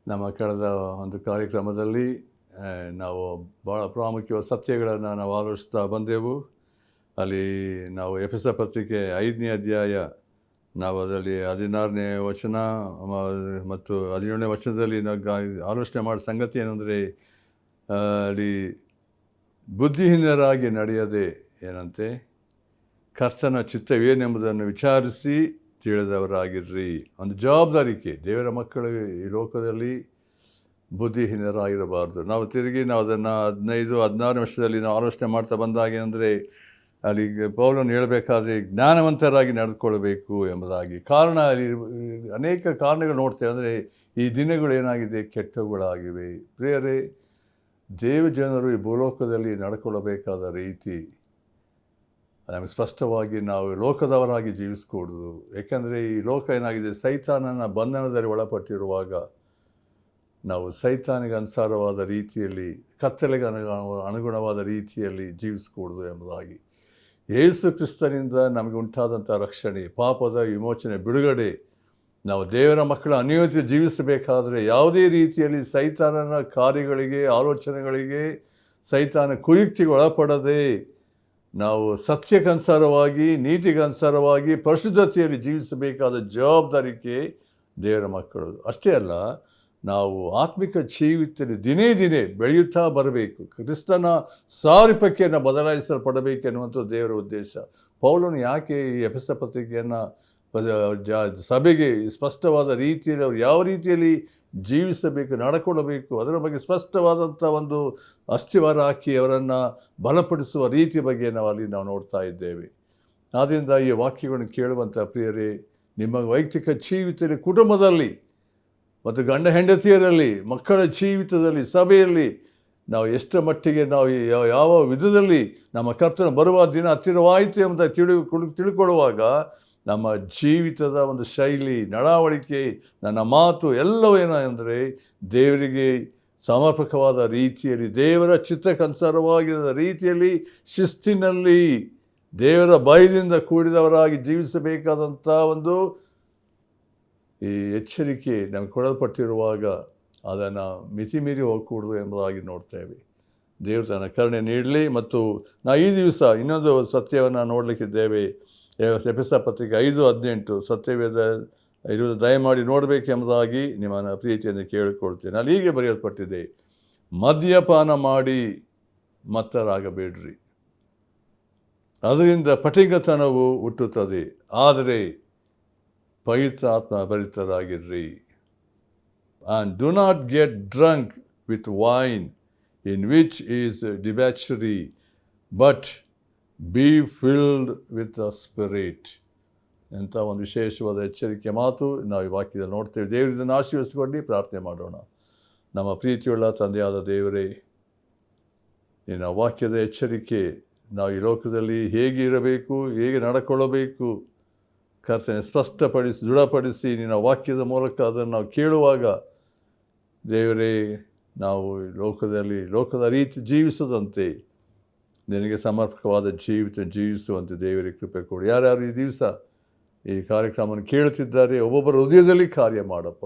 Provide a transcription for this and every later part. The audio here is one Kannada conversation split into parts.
ನಮ್ಮ ಕಳೆದ ಒಂದು ಕಾರ್ಯಕ್ರಮದಲ್ಲಿ ನಾವು ಭಾಳ ಪ್ರಾಮುಖ್ಯವಾದ ಸತ್ಯಗಳನ್ನು ನಾವು ಆಲೋಚಿಸ್ತಾ ಬಂದೆವು. ಅಲ್ಲಿ ನಾವು ಎಫೆಸ ಪತ್ರಿಕೆ 5ನೇ ಅಧ್ಯಾಯ, ನಾವು ಅದರಲ್ಲಿ 16ನೇ ವಚನ ಮತ್ತು 17ನೇ ವಚನದಲ್ಲಿ ನಾವು ಆಲೋಚನೆ ಮಾಡೋ ಸಂಗತಿ ಏನಂದರೆ, ಅಲ್ಲಿ ಬುದ್ಧಿಹೀನರಾಗಿ ನಡೆಯದೆ ಏನಂತೆ, ಕರ್ತನ ಚಿತ್ತವೇನೆಂಬುದನ್ನು ವಿಚಾರಿಸಿ ತಿಳಿದವರಾಗಿರ್ರಿ. ಒಂದು ಜವಾಬ್ದಾರಿಕೆ, ದೇವರ ಮಕ್ಕಳು ಈ ಲೋಕದಲ್ಲಿ ಬುದ್ಧಿಹೀನರಾಗಿರಬಾರ್ದು. ನಾವು ಅದನ್ನು 15-16 ವರ್ಷದಲ್ಲಿ ನಾವು ಆಲೋಚನೆ ಮಾಡ್ತಾ ಬಂದಾಗ ಏನಂದರೆ, ಅಲ್ಲಿ ಪೌಲನು ಹೇಳಬೇಕಾದ್ರೆ ಜ್ಞಾನವಂತರಾಗಿ ನಡೆದುಕೊಳ್ಬೇಕು ಎಂಬುದಾಗಿ. ಕಾರಣ ಅಲ್ಲಿ ಅನೇಕ ಕಾರಣಗಳು ನೋಡ್ತೇವೆ. ಅಂದರೆ ಈ ದಿನಗಳು ಏನಾಗಿದೆ, ಕೆಟ್ಟವುಗಳಾಗಿವೆ. ಪ್ರಿಯರೇ, ದೇವ ಜನರು ಈ ಭೂಲೋಕದಲ್ಲಿ ನಡ್ಕೊಳ್ಳಬೇಕಾದ ರೀತಿ ನಮಗೆ ಸ್ಪಷ್ಟವಾಗಿ ನಾವು ಲೋಕದವರಾಗಿ ಜೀವಿಸ್ಕೊಡುದು. ಏಕೆಂದರೆ ಈ ಲೋಕ ಏನಾಗಿದೆ, ಸೈತಾನನ ಬಂಧನದಲ್ಲಿ ಒಳಪಟ್ಟಿರುವಾಗ ನಾವು ಸೈತಾನಿಗೆ ಅನುಸಾರವಾದ ರೀತಿಯಲ್ಲಿ, ಕತ್ತಲೆಗೆ ಅನುಗುಣವಾದ ರೀತಿಯಲ್ಲಿ ಜೀವಿಸ್ಕೊಡುದು ಎಂಬುದಾಗಿ. ಯೇಸು ಕ್ರಿಸ್ತನಿಂದ ನಮಗೆ ಉಂಟಾದಂಥ ರಕ್ಷಣೆ, ಪಾಪದ ವಿಮೋಚನೆ, ಬಿಡುಗಡೆ, ನಾವು ದೇವರ ಮಕ್ಕಳ ಅನ್ಯೋನ್ಯತೆ ಜೀವಿಸಬೇಕಾದರೆ ಯಾವುದೇ ರೀತಿಯಲ್ಲಿ ಸೈತಾನನ ಕಾರ್ಯಗಳಿಗೆ, ಆಲೋಚನೆಗಳಿಗೆ, ಸೈತಾನ ಕುಯುಕ್ತಿಗೆ ಒಳಪಡದೆ ನಾವು ಸತ್ಯಕ್ಕನುಸಾರವಾಗಿ, ನೀತಿಗನುಸಾರವಾಗಿ, ಪರಿಶುದ್ಧತೆಯಲ್ಲಿ ಜೀವಿಸಬೇಕಾದ ಜವಾಬ್ದಾರಿಕೆ ದೇವರ ಮಕ್ಕಳು. ಅಷ್ಟೇ ಅಲ್ಲ, ನಾವು ಆತ್ಮಿಕ ಜೀವಿತದಲ್ಲಿ ದಿನೇ ದಿನೇ ಬೆಳೆಯುತ್ತಾ ಬರಬೇಕು. ಕ್ರಿಸ್ತನ ಸಾರೂಪ್ಯಕ್ಕೆ ನಾವು ಬದಲಾಯಿಸಲ್ಪಡಬೇಕೆನ್ನುವಂಥ ದೇವರ ಉದ್ದೇಶ. ಪೌಲನು ಯಾಕೆ ಈ ಎಫೆಸ ಪತ್ರಿಕೆಯನ್ನು ಸಭೆಗೆ ಸ್ಪಷ್ಟವಾದ ರೀತಿಯಲ್ಲಿ ಅವರು ಯಾವ ರೀತಿಯಲ್ಲಿ ಜೀವಿಸಬೇಕು, ನಡ್ಕೊಳ್ಳಬೇಕು, ಅದರ ಬಗ್ಗೆ ಸ್ಪಷ್ಟವಾದಂಥ ಒಂದು ಅಸ್ಥಿವಾರ ಹಾಕಿ ಅವರನ್ನು ಬಲಪಡಿಸುವ ರೀತಿ ಬಗ್ಗೆ ನಾವು ನೋಡ್ತಾ ಇದ್ದೇವೆ. ಆದ್ದರಿಂದ ಈ ವಾಕ್ಯಗಳನ್ನು ಕೇಳುವಂಥ ಪ್ರಿಯರೇ, ನಿಮ್ಮ ವೈಯಕ್ತಿಕ ಜೀವಿತದಲ್ಲಿ, ಕುಟುಂಬದಲ್ಲಿ ಮತ್ತು ಗಂಡ ಹೆಂಡತಿಯರಲ್ಲಿ, ಮಕ್ಕಳ ಜೀವಿತದಲ್ಲಿ, ಸಭೆಯಲ್ಲಿ ನಾವು ಎಷ್ಟರ ಮಟ್ಟಿಗೆ ನಾವು ಯಾವ ವಿಧದಲ್ಲಿ ನಮ್ಮ ಕರ್ತನ ಬರುವ ದಿನ ಹತ್ತಿರವಾಯಿತು ಎಂಬುದಾಗಿ ತಿಳ್ಕೊಳ್ಳುವಾಗ ನಮ್ಮ ಜೀವಿತದ ಒಂದು ಶೈಲಿ, ನಡವಳಿಕೆ, ನನ್ನ ಮಾತು ಎಲ್ಲವೂ ಏನೆಂದರೆ ದೇವರಿಗೆ ಸಮರ್ಪಕವಾದ ರೀತಿಯಲ್ಲಿ, ದೇವರ ಚಿತ್ತಕ್ಕನುಸಾರವಾಗಿದ್ದ ರೀತಿಯಲ್ಲಿ, ಶಿಸ್ತಿನಲ್ಲಿ, ದೇವರ ಭಯದಿಂದ ಕೂಡಿದವರಾಗಿ ಜೀವಿಸಬೇಕಾದಂಥ ಒಂದು ಈ ಎಚ್ಚರಿಕೆ ನಮಗೆ ಕೊಡಲ್ಪಟ್ಟಿರುವಾಗ ಅದನ್ನು ಮಿತಿಮೀರಿ ಹೋಗಕೂಡದು ಎಂಬುದಾಗಿ ನೋಡ್ತೇವೆ. ದೇವರು ತನ್ನ ಕರುಣೆ ನೀಡಲಿ. ಮತ್ತು ಈ ದಿವಸ ಇನ್ನೊಂದು ಸತ್ಯವನ್ನು ನೋಡಲಿಕ್ಕಿದ್ದೇವೆ. ಎಫೆಸ ಪತ್ರಿಕೆ 5:18 ಸತ್ಯವೇದ ಇರುವುದು ದಯಮಾಡಿ ನೋಡಬೇಕೆಂಬುದಾಗಿ ನಿಮ್ಮನ್ನು ಪ್ರೀತಿಯನ್ನು ಕೇಳಿಕೊಳ್ತೇನೆ. ಅಲ್ಲಿ ಹೀಗೆ ಬರೆಯಲ್ಪಟ್ಟಿದೆ, ಮದ್ಯಪಾನ ಮಾಡಿ ಮತ್ತರಾಗಬೇಡ್ರಿ, ಅದರಿಂದ ಪಟಿಂಗತನವು ಹುಟ್ಟುತ್ತದೆ, ಆದರೆ ಪವಿತ್ರಾತ್ಮ ಭರಿತರಾಗಿರ್ರಿ. And do not get drunk with wine in which is debauchery, but be filled with the spirit. ಎಂಥ ಒಂದು ವಿಶೇಷವಾದ ಎಚ್ಚರಿಕೆ ಮಾತು ನಾವು ಈ ವಾಕ್ಯದಲ್ಲಿ ನೋಡ್ತೇವೆ. ದೇವರನ್ನು ಆಶೀರ್ವದಿಸಿಕೊಂಡು ಪ್ರಾರ್ಥನೆ ಮಾಡೋಣ. ನಮ್ಮ ಪ್ರೀತಿಯುಳ್ಳ ತಂದೆಯಾದ ದೇವರೇ, ನಿನ್ನ ವಾಕ್ಯದ ಎಚ್ಚರಿಕೆ ನಾವು ಈ ಲೋಕದಲ್ಲಿ ಹೇಗೆ ಇರಬೇಕು, ಹೇಗೆ ನಡ್ಕೊಳ್ಳಬೇಕು, ಕರ್ತನೆ ಸ್ಪಷ್ಟಪಡಿಸಿ, ದೃಢಪಡಿಸಿ ನಿನ್ನ ವಾಕ್ಯದ ಮೂಲಕ ಅದನ್ನು ನಾವು ಕೇಳುವಾಗ ದೇವರೇ, ನಾವು ಲೋಕದ ರೀತಿ ಜೀವಿಸದಂತೆ ನಿನಗೆ ಸಮರ್ಪಕವಾದ ಜೀವಿಸುವಂತೆ ದೇವರಿಗೆ ಕೃಪೆ ಕೊಡು. ಯಾರ್ಯಾರು ಈ ದಿವಸ ಈ ಕಾರ್ಯಕ್ರಮವನ್ನು ಕೇಳುತ್ತಿದ್ದಾರೆ, ಒಬ್ಬೊಬ್ಬರ ಹೃದಯದಲ್ಲಿ ಕಾರ್ಯ ಮಾಡಪ್ಪ.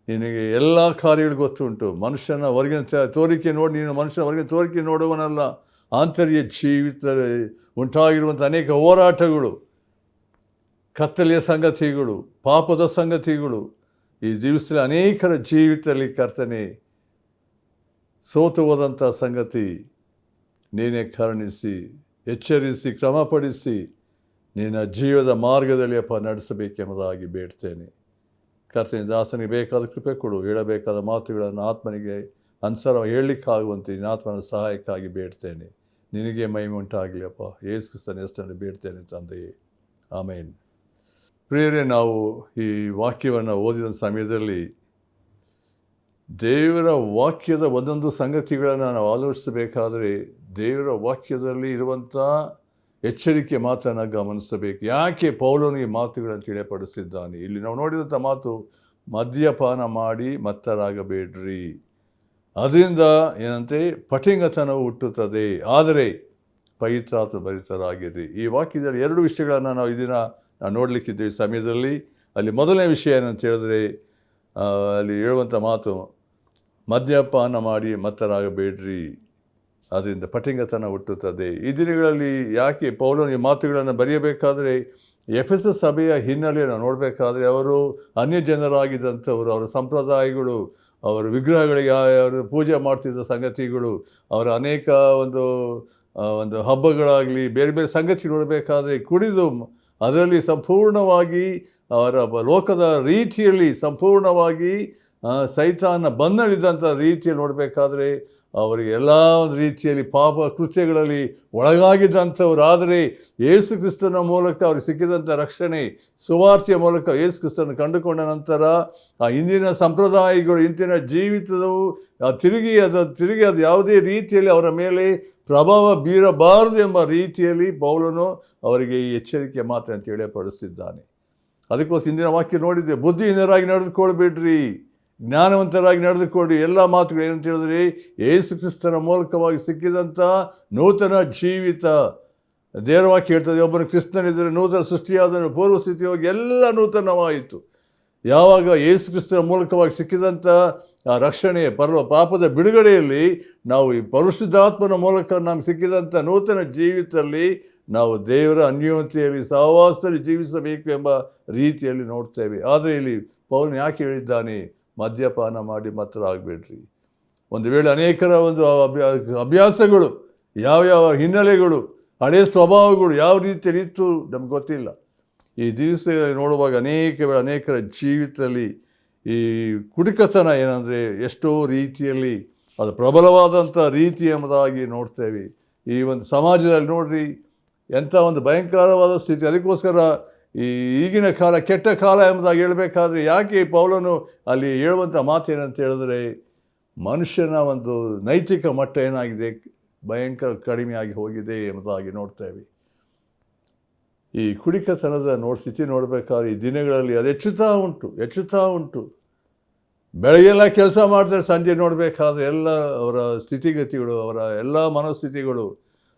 ನಿನಗೆ ಎಲ್ಲ ಕಾರ್ಯಗಳು ಗೊತ್ತುಂಟು. ಮನುಷ್ಯನ ಹೊರಗಿನ ತೋರಿಕೆ ನೋಡಿ, ನೀನು ಮನುಷ್ಯನ ಹೊರಗಿನ ತೋರಿಕೆ ನೋಡುವನಲ್ಲ. ಆಂತರ್ಯ ಜೀವಿತ ಉಂಟಾಗಿರುವಂಥ ಅನೇಕ ಹೋರಾಟಗಳು, ಕತ್ತಲೆಯ ಸಂಗತಿಗಳು, ಪಾಪದ ಸಂಗತಿಗಳು ಈ ದಿವಸದಲ್ಲಿ ಅನೇಕರ ಜೀವಿತದಲ್ಲಿ ಕರ್ತನೆ ಸೋತು ಹೋದಂಥ ಸಂಗತಿ ನೀನೇ ಕರುಣಿಸಿ, ಎಚ್ಚರಿಸಿ, ಕ್ರಮಪಡಿಸಿ ನಿನ್ನ ಜೀವದ ಮಾರ್ಗದಲ್ಲಿ ನಡೆಸಬೇಕೆಂಬುದಾಗಿ ಬೇಡ್ತೇನೆ. ಕರ್ತನೆ ದಾಸನಿಗೆ ಬೇಕಾದ ಕೃಪೆ ಕೊಡು. ಹೇಳಬೇಕಾದ ಮಾತುಗಳನ್ನು ಆತ್ಮನಿಗೆ ಅನುಸಾರ ಹೇಳಲಿಕ್ಕಾಗುವಂತೆ ನಿನ್ನ ಆತ್ಮನ ಸಹಾಯಕ್ಕಾಗಿ ಬೇಡ್ತೇನೆ. ನಿನಗೆ ಮಹಿಮೆ ಉಂಟಾಗಲಿ ಅಪ್ಪ. ಯೇಸು ಕ್ರಿಸ್ತನ ಹೆಸರಲ್ಲಿ ಬೇಡ್ತೇನೆ ತಂದೆಯೇ, ಆಮೇನ್. ಪ್ರಿಯರೇ, ನಾವು ಈ ವಾಕ್ಯವನ್ನು ಓದಿದ ಸಮಯದಲ್ಲಿ ದೇವರ ವಾಕ್ಯದ ಒಂದೊಂದು ಸಂಗತಿಗಳನ್ನು ನಾವು ಆಲೋಚಿಸಬೇಕಾದರೆ ದೇವರ ವಾಕ್ಯದಲ್ಲಿ ಇರುವಂಥ ಎಚ್ಚರಿಕೆ ಮಾತನ್ನು ಗಮನಿಸಬೇಕು. ಯಾಕೆ ಪೌಲನು ಈ ಮಾತುಗಳನ್ನು ತಿಳಿಯಪಡಿಸಿದ್ದಾನೆ? ಇಲ್ಲಿ ನಾವು ನೋಡಿದಂಥ ಮಾತು, ಮದ್ಯಪಾನ ಮಾಡಿ ಮತ್ತರಾಗಬೇಡ್ರಿ, ಅದರಿಂದ ಏನಂತೆ ಪಟಿಂಗತನವು ಹುಟ್ಟುತ್ತದೆ, ಆದರೆ ಪವಿತ್ರಾತ್ಮ ಭರಿತರಾಗಿರಿ. ಈ ವಾಕ್ಯದಲ್ಲಿ 2 ವಿಷಯಗಳನ್ನು ನಾವು ನೋಡಲಿಕ್ಕಿದ್ದೇವೆ ಸಮಯದಲ್ಲಿ. ಅಲ್ಲಿ ಮೊದಲನೇ ವಿಷಯ ಏನಂತ ಹೇಳಿದ್ರೆ, ಅಲ್ಲಿ ಹೇಳುವಂಥ ಮಾತು, ಮದ್ಯಪಾನ ಮಾಡಿ ಮತ್ತರಾಗಬೇಡ್ರಿ, ಅದರಿಂದ ಪಟಿಂಗತನ ಹುಟ್ಟುತ್ತದೆ. ಈ ದಿನಗಳಲ್ಲಿ ಯಾಕೆ ಪೌಲನ ಈ ಮಾತುಗಳನ್ನು ಬರೆಯಬೇಕಾದರೆ, ಎಫೆಸಸ್ ಸಭೆಯ ಹಿನ್ನೆಲೆಯನ್ನು ನೋಡಬೇಕಾದ್ರೆ ಅವರು ಅನ್ಯ ಜನರಾಗಿದ್ದಂಥವರು, ಅವರ ಸಂಪ್ರದಾಯಗಳು, ಅವರ ವಿಗ್ರಹಗಳಿಗೆ ಅವರು ಪೂಜೆ ಮಾಡ್ತಿದ್ದ ಸಂಗತಿಗಳು, ಅವರ ಅನೇಕ ಒಂದು ಹಬ್ಬಗಳಾಗಲಿ ಬೇರೆ ಬೇರೆ ಸಂಗತಿ ನೋಡಬೇಕಾದ್ರೆ ಕುಡಿದು ಅದರಲ್ಲಿ ಸಂಪೂರ್ಣವಾಗಿ ಅವರ ಲೋಕದ ರೀತಿಯಲ್ಲಿ ಸಂಪೂರ್ಣವಾಗಿ ಸೈತಾನ ಬಂಧನವಿದ್ದಂಥ ರೀತಿಯಲ್ಲಿ ನೋಡಬೇಕಾದ್ರೆ ಅವರಿಗೆ ಎಲ್ಲ ಒಂದು ರೀತಿಯಲ್ಲಿ ಪಾಪ ಕೃತ್ಯಗಳಲ್ಲಿ ಒಳಗಾಗಿದ್ದಂಥವ್ರು. ಆದರೆ ಯೇಸು ಕ್ರಿಸ್ತನ ಮೂಲಕ ಅವ್ರಿಗೆ ಸಿಕ್ಕಿದಂಥ ರಕ್ಷಣೆ, ಸುವಾರ್ತೆಯ ಮೂಲಕ ಯೇಸು ಕ್ರಿಸ್ತನ ಕಂಡುಕೊಂಡ ನಂತರ ಆ ಇಂದಿನ ಸಂಪ್ರದಾಯಗಳು, ಇಂದಿನ ಜೀವಿತವು ತಿರುಗಿ ಅದು ಯಾವುದೇ ರೀತಿಯಲ್ಲಿ ಅವರ ಮೇಲೆ ಪ್ರಭಾವ ಬೀರಬಾರದು ಎಂಬ ರೀತಿಯಲ್ಲಿ ಪೌಲನು ಅವರಿಗೆ ಈ ಎಚ್ಚರಿಕೆ ಮಾತನ್ನು ತಿಳಿಯಪಡಿಸಿದ್ದಾನೆ. ಅದಕ್ಕೋಸ್ಕರ ಇಂದಿನ ವಾಕ್ಯ ನೋಡಿದ್ದೆ, ಬುದ್ಧಿಹೀನರಾಗಿ ನಡೆದುಕೊಳ್ಬೇಡ್ರಿ, ಜ್ಞಾನವಂತರಾಗಿ ನಡೆದುಕೊಂಡು. ಎಲ್ಲ ಮಾತುಗಳು ಏನಂತ ಹೇಳಿದ್ರೆ, ಯೇಸು ಕ್ರಿಸ್ತನ ಮೂಲಕವಾಗಿ ಸಿಕ್ಕಿದಂಥ ನೂತನ ಜೀವಿತ. ದೇವರ ವಾಕ್ಯ ಹೇಳ್ತದೆ, ಒಬ್ಬನು ಕ್ರಿಸ್ತನಿದ್ದರೆ ನೂತನ ಸೃಷ್ಟಿಯಾದನು, ಪೂರ್ವ ಸ್ಥಿತಿ ಹೋಗಿ ಎಲ್ಲ ನೂತನವಾಯಿತು. ಯಾವಾಗ ಯೇಸು ಕ್ರಿಸ್ತನ ಮೂಲಕವಾಗಿ ಸಿಕ್ಕಿದಂಥ ಆ ರಕ್ಷಣೆ, ಪಾಪದ ಬಿಡುಗಡೆಯಲ್ಲಿ ನಾವು ಈ ಪರಿಶುದ್ಧಾತ್ಮನ ಮೂಲಕ ನಮ್ಗೆ ಸಿಕ್ಕಿದಂಥ ನೂತನ ಜೀವಿತದಲ್ಲಿ ನಾವು ದೇವರ ಅನ್ಯೋನ್ಯತೆಯಲ್ಲಿ ಸಹವಾಸದಲ್ಲಿ ಜೀವಿಸಬೇಕು ಎಂಬ ರೀತಿಯಲ್ಲಿ ನೋಡ್ತೇವೆ. ಆದರೆ ಇಲ್ಲಿ ಪೌಲನು ಯಾಕೆ ಹೇಳಿದ್ದಾನೆ, ಮದ್ಯಪಾನ ಮಾಡಿ ಮತ್ತರಾಗಬೇಡ್ರಿ. ಒಂದು ವೇಳೆ ಅನೇಕರ ಒಂದು ಅಭ್ಯಾಸಗಳು, ಯಾವ್ಯಾವ ಹಿನ್ನೆಲೆಗಳು, ಹಳೆಯ ಸ್ವಭಾವಗಳು ಯಾವ ರೀತಿಯಲ್ಲಿ ಇತ್ತು ನಮ್ಗೆ ಗೊತ್ತಿಲ್ಲ. ಈ ದಿವಸ ನೋಡುವಾಗ ಅನೇಕರ ಜೀವಿತದಲ್ಲಿ ಈ ಕುಡುಕತನ ಏನಂದರೆ ಎಷ್ಟೋ ರೀತಿಯಲ್ಲಿ ಅದು ಪ್ರಬಲವಾದಂಥ ರೀತಿ ಎಂಬುದಾಗಿ ನೋಡ್ತೇವೆ. ಈ ಒಂದು ಸಮಾಜದಲ್ಲಿ ನೋಡ್ರಿ ಎಂಥ ಒಂದು ಭಯಂಕರವಾದ ಸ್ಥಿತಿ. ಅದಕ್ಕೋಸ್ಕರ ಈಗಿನ ಕಾಲ ಕೆಟ್ಟ ಕಾಲ ಎಂಬುದಾಗಿ ಹೇಳಬೇಕಾದ್ರೆ ಯಾಕೆ ಪೌಲನು ಅಲ್ಲಿ ಹೇಳುವಂಥ ಮಾತೇನಂತ ಹೇಳಿದ್ರೆ, ಮನುಷ್ಯನ ಒಂದು ನೈತಿಕ ಮಟ್ಟ ಏನಾಗಿದೆ, ಭಯಂಕರ ಕಡಿಮೆಯಾಗಿ ಹೋಗಿದೆ ಎಂಬುದಾಗಿ ನೋಡ್ತೇವೆ. ಈ ಕುಡಿಕತನದ ಸ್ಥಿತಿ ನೋಡಬೇಕಾದ್ರೆ ಈ ದಿನಗಳಲ್ಲಿ ಅದು ಹೆಚ್ಚುತ್ತಾ ಉಂಟು. ಬೆಳಗ್ಗೆಲ್ಲ ಕೆಲಸ ಮಾಡ್ತಾರೆ, ಸಂಜೆ ನೋಡಬೇಕಾದ್ರೆ ಎಲ್ಲ ಅವರ ಸ್ಥಿತಿಗತಿಗಳು, ಅವರ ಎಲ್ಲ ಮನಸ್ಥಿತಿಗಳು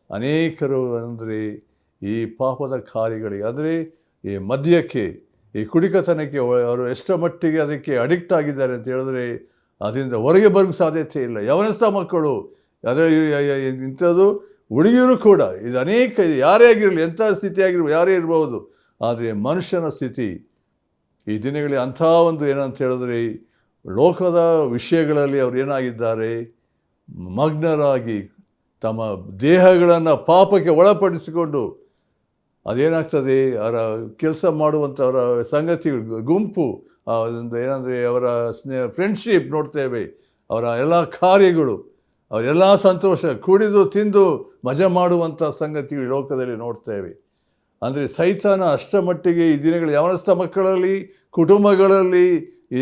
ಅನೇಕರು ಅಂದರೆ ಈ ಪಾಪದ ಕಾರ್ಯಗಳಿಗೆ, ಅಂದರೆ ಈ ಮದ್ಯಕ್ಕೆ, ಈ ಕುಡಿಕತನಕ್ಕೆ ಅವರು ಎಷ್ಟರ ಮಟ್ಟಿಗೆ ಅದಕ್ಕೆ ಅಡಿಕ್ಟ್ ಆಗಿದ್ದಾರೆ ಅಂತ ಹೇಳಿದ್ರೆ ಅದರಿಂದ ಹೊರಗೆ ಬರೋಕ್ಕೆ ಸಾಧ್ಯತೆ ಇಲ್ಲ. ಯವನಸ್ಥ ಮಕ್ಕಳು, ಅದರ ಇಂಥದ್ದು ಹುಡುಗಿಯರು ಕೂಡ, ಇದು ಯಾರೇ ಆಗಿರಲಿ, ಎಂಥ ಸ್ಥಿತಿ ಆಗಿರ್ಬೋದು, ಯಾರೇ ಇರ್ಬೋದು. ಆದರೆ ಮನುಷ್ಯನ ಸ್ಥಿತಿ ಈ ದಿನಗಳಲ್ಲಿ ಅಂಥ ಒಂದು ಏನಂತ ಹೇಳಿದ್ರೆ ಲೋಕದ ವಿಷಯಗಳಲ್ಲಿ ಅವರು ಏನಾಗಿದ್ದಾರೆ, ಮಗ್ನರಾಗಿ ತಮ್ಮ ದೇಹಗಳನ್ನು ಪಾಪಕ್ಕೆ ಒಳಪಡಿಸಿಕೊಂಡು ಅದೇನಾಗ್ತದೆ, ಅವರ ಕೆಲಸ ಮಾಡುವಂಥವರ ಸಂಗತಿಗಳು, ಗುಂಪು, ಒಂದು ಏನಂದರೆ ಅವರ ಫ್ರೆಂಡ್ಶಿಪ್ ನೋಡ್ತೇವೆ, ಅವರ ಎಲ್ಲ ಕಾರ್ಯಗಳು, ಅವರೆಲ್ಲ ಸಂತೋಷ, ಕುಡಿದು ತಿಂದು ಮಜಾ ಮಾಡುವಂಥ ಸಂಗತಿಗಳು ಲೋಕದಲ್ಲಿ ನೋಡ್ತೇವೆ. ಅಂದರೆ ಸೈತಾನ ಅಷ್ಟರ ಮಟ್ಟಿಗೆ ಈ ದಿನಗಳು ಯವನಸ್ಥ ಮಕ್ಕಳಲ್ಲಿ, ಕುಟುಂಬಗಳಲ್ಲಿ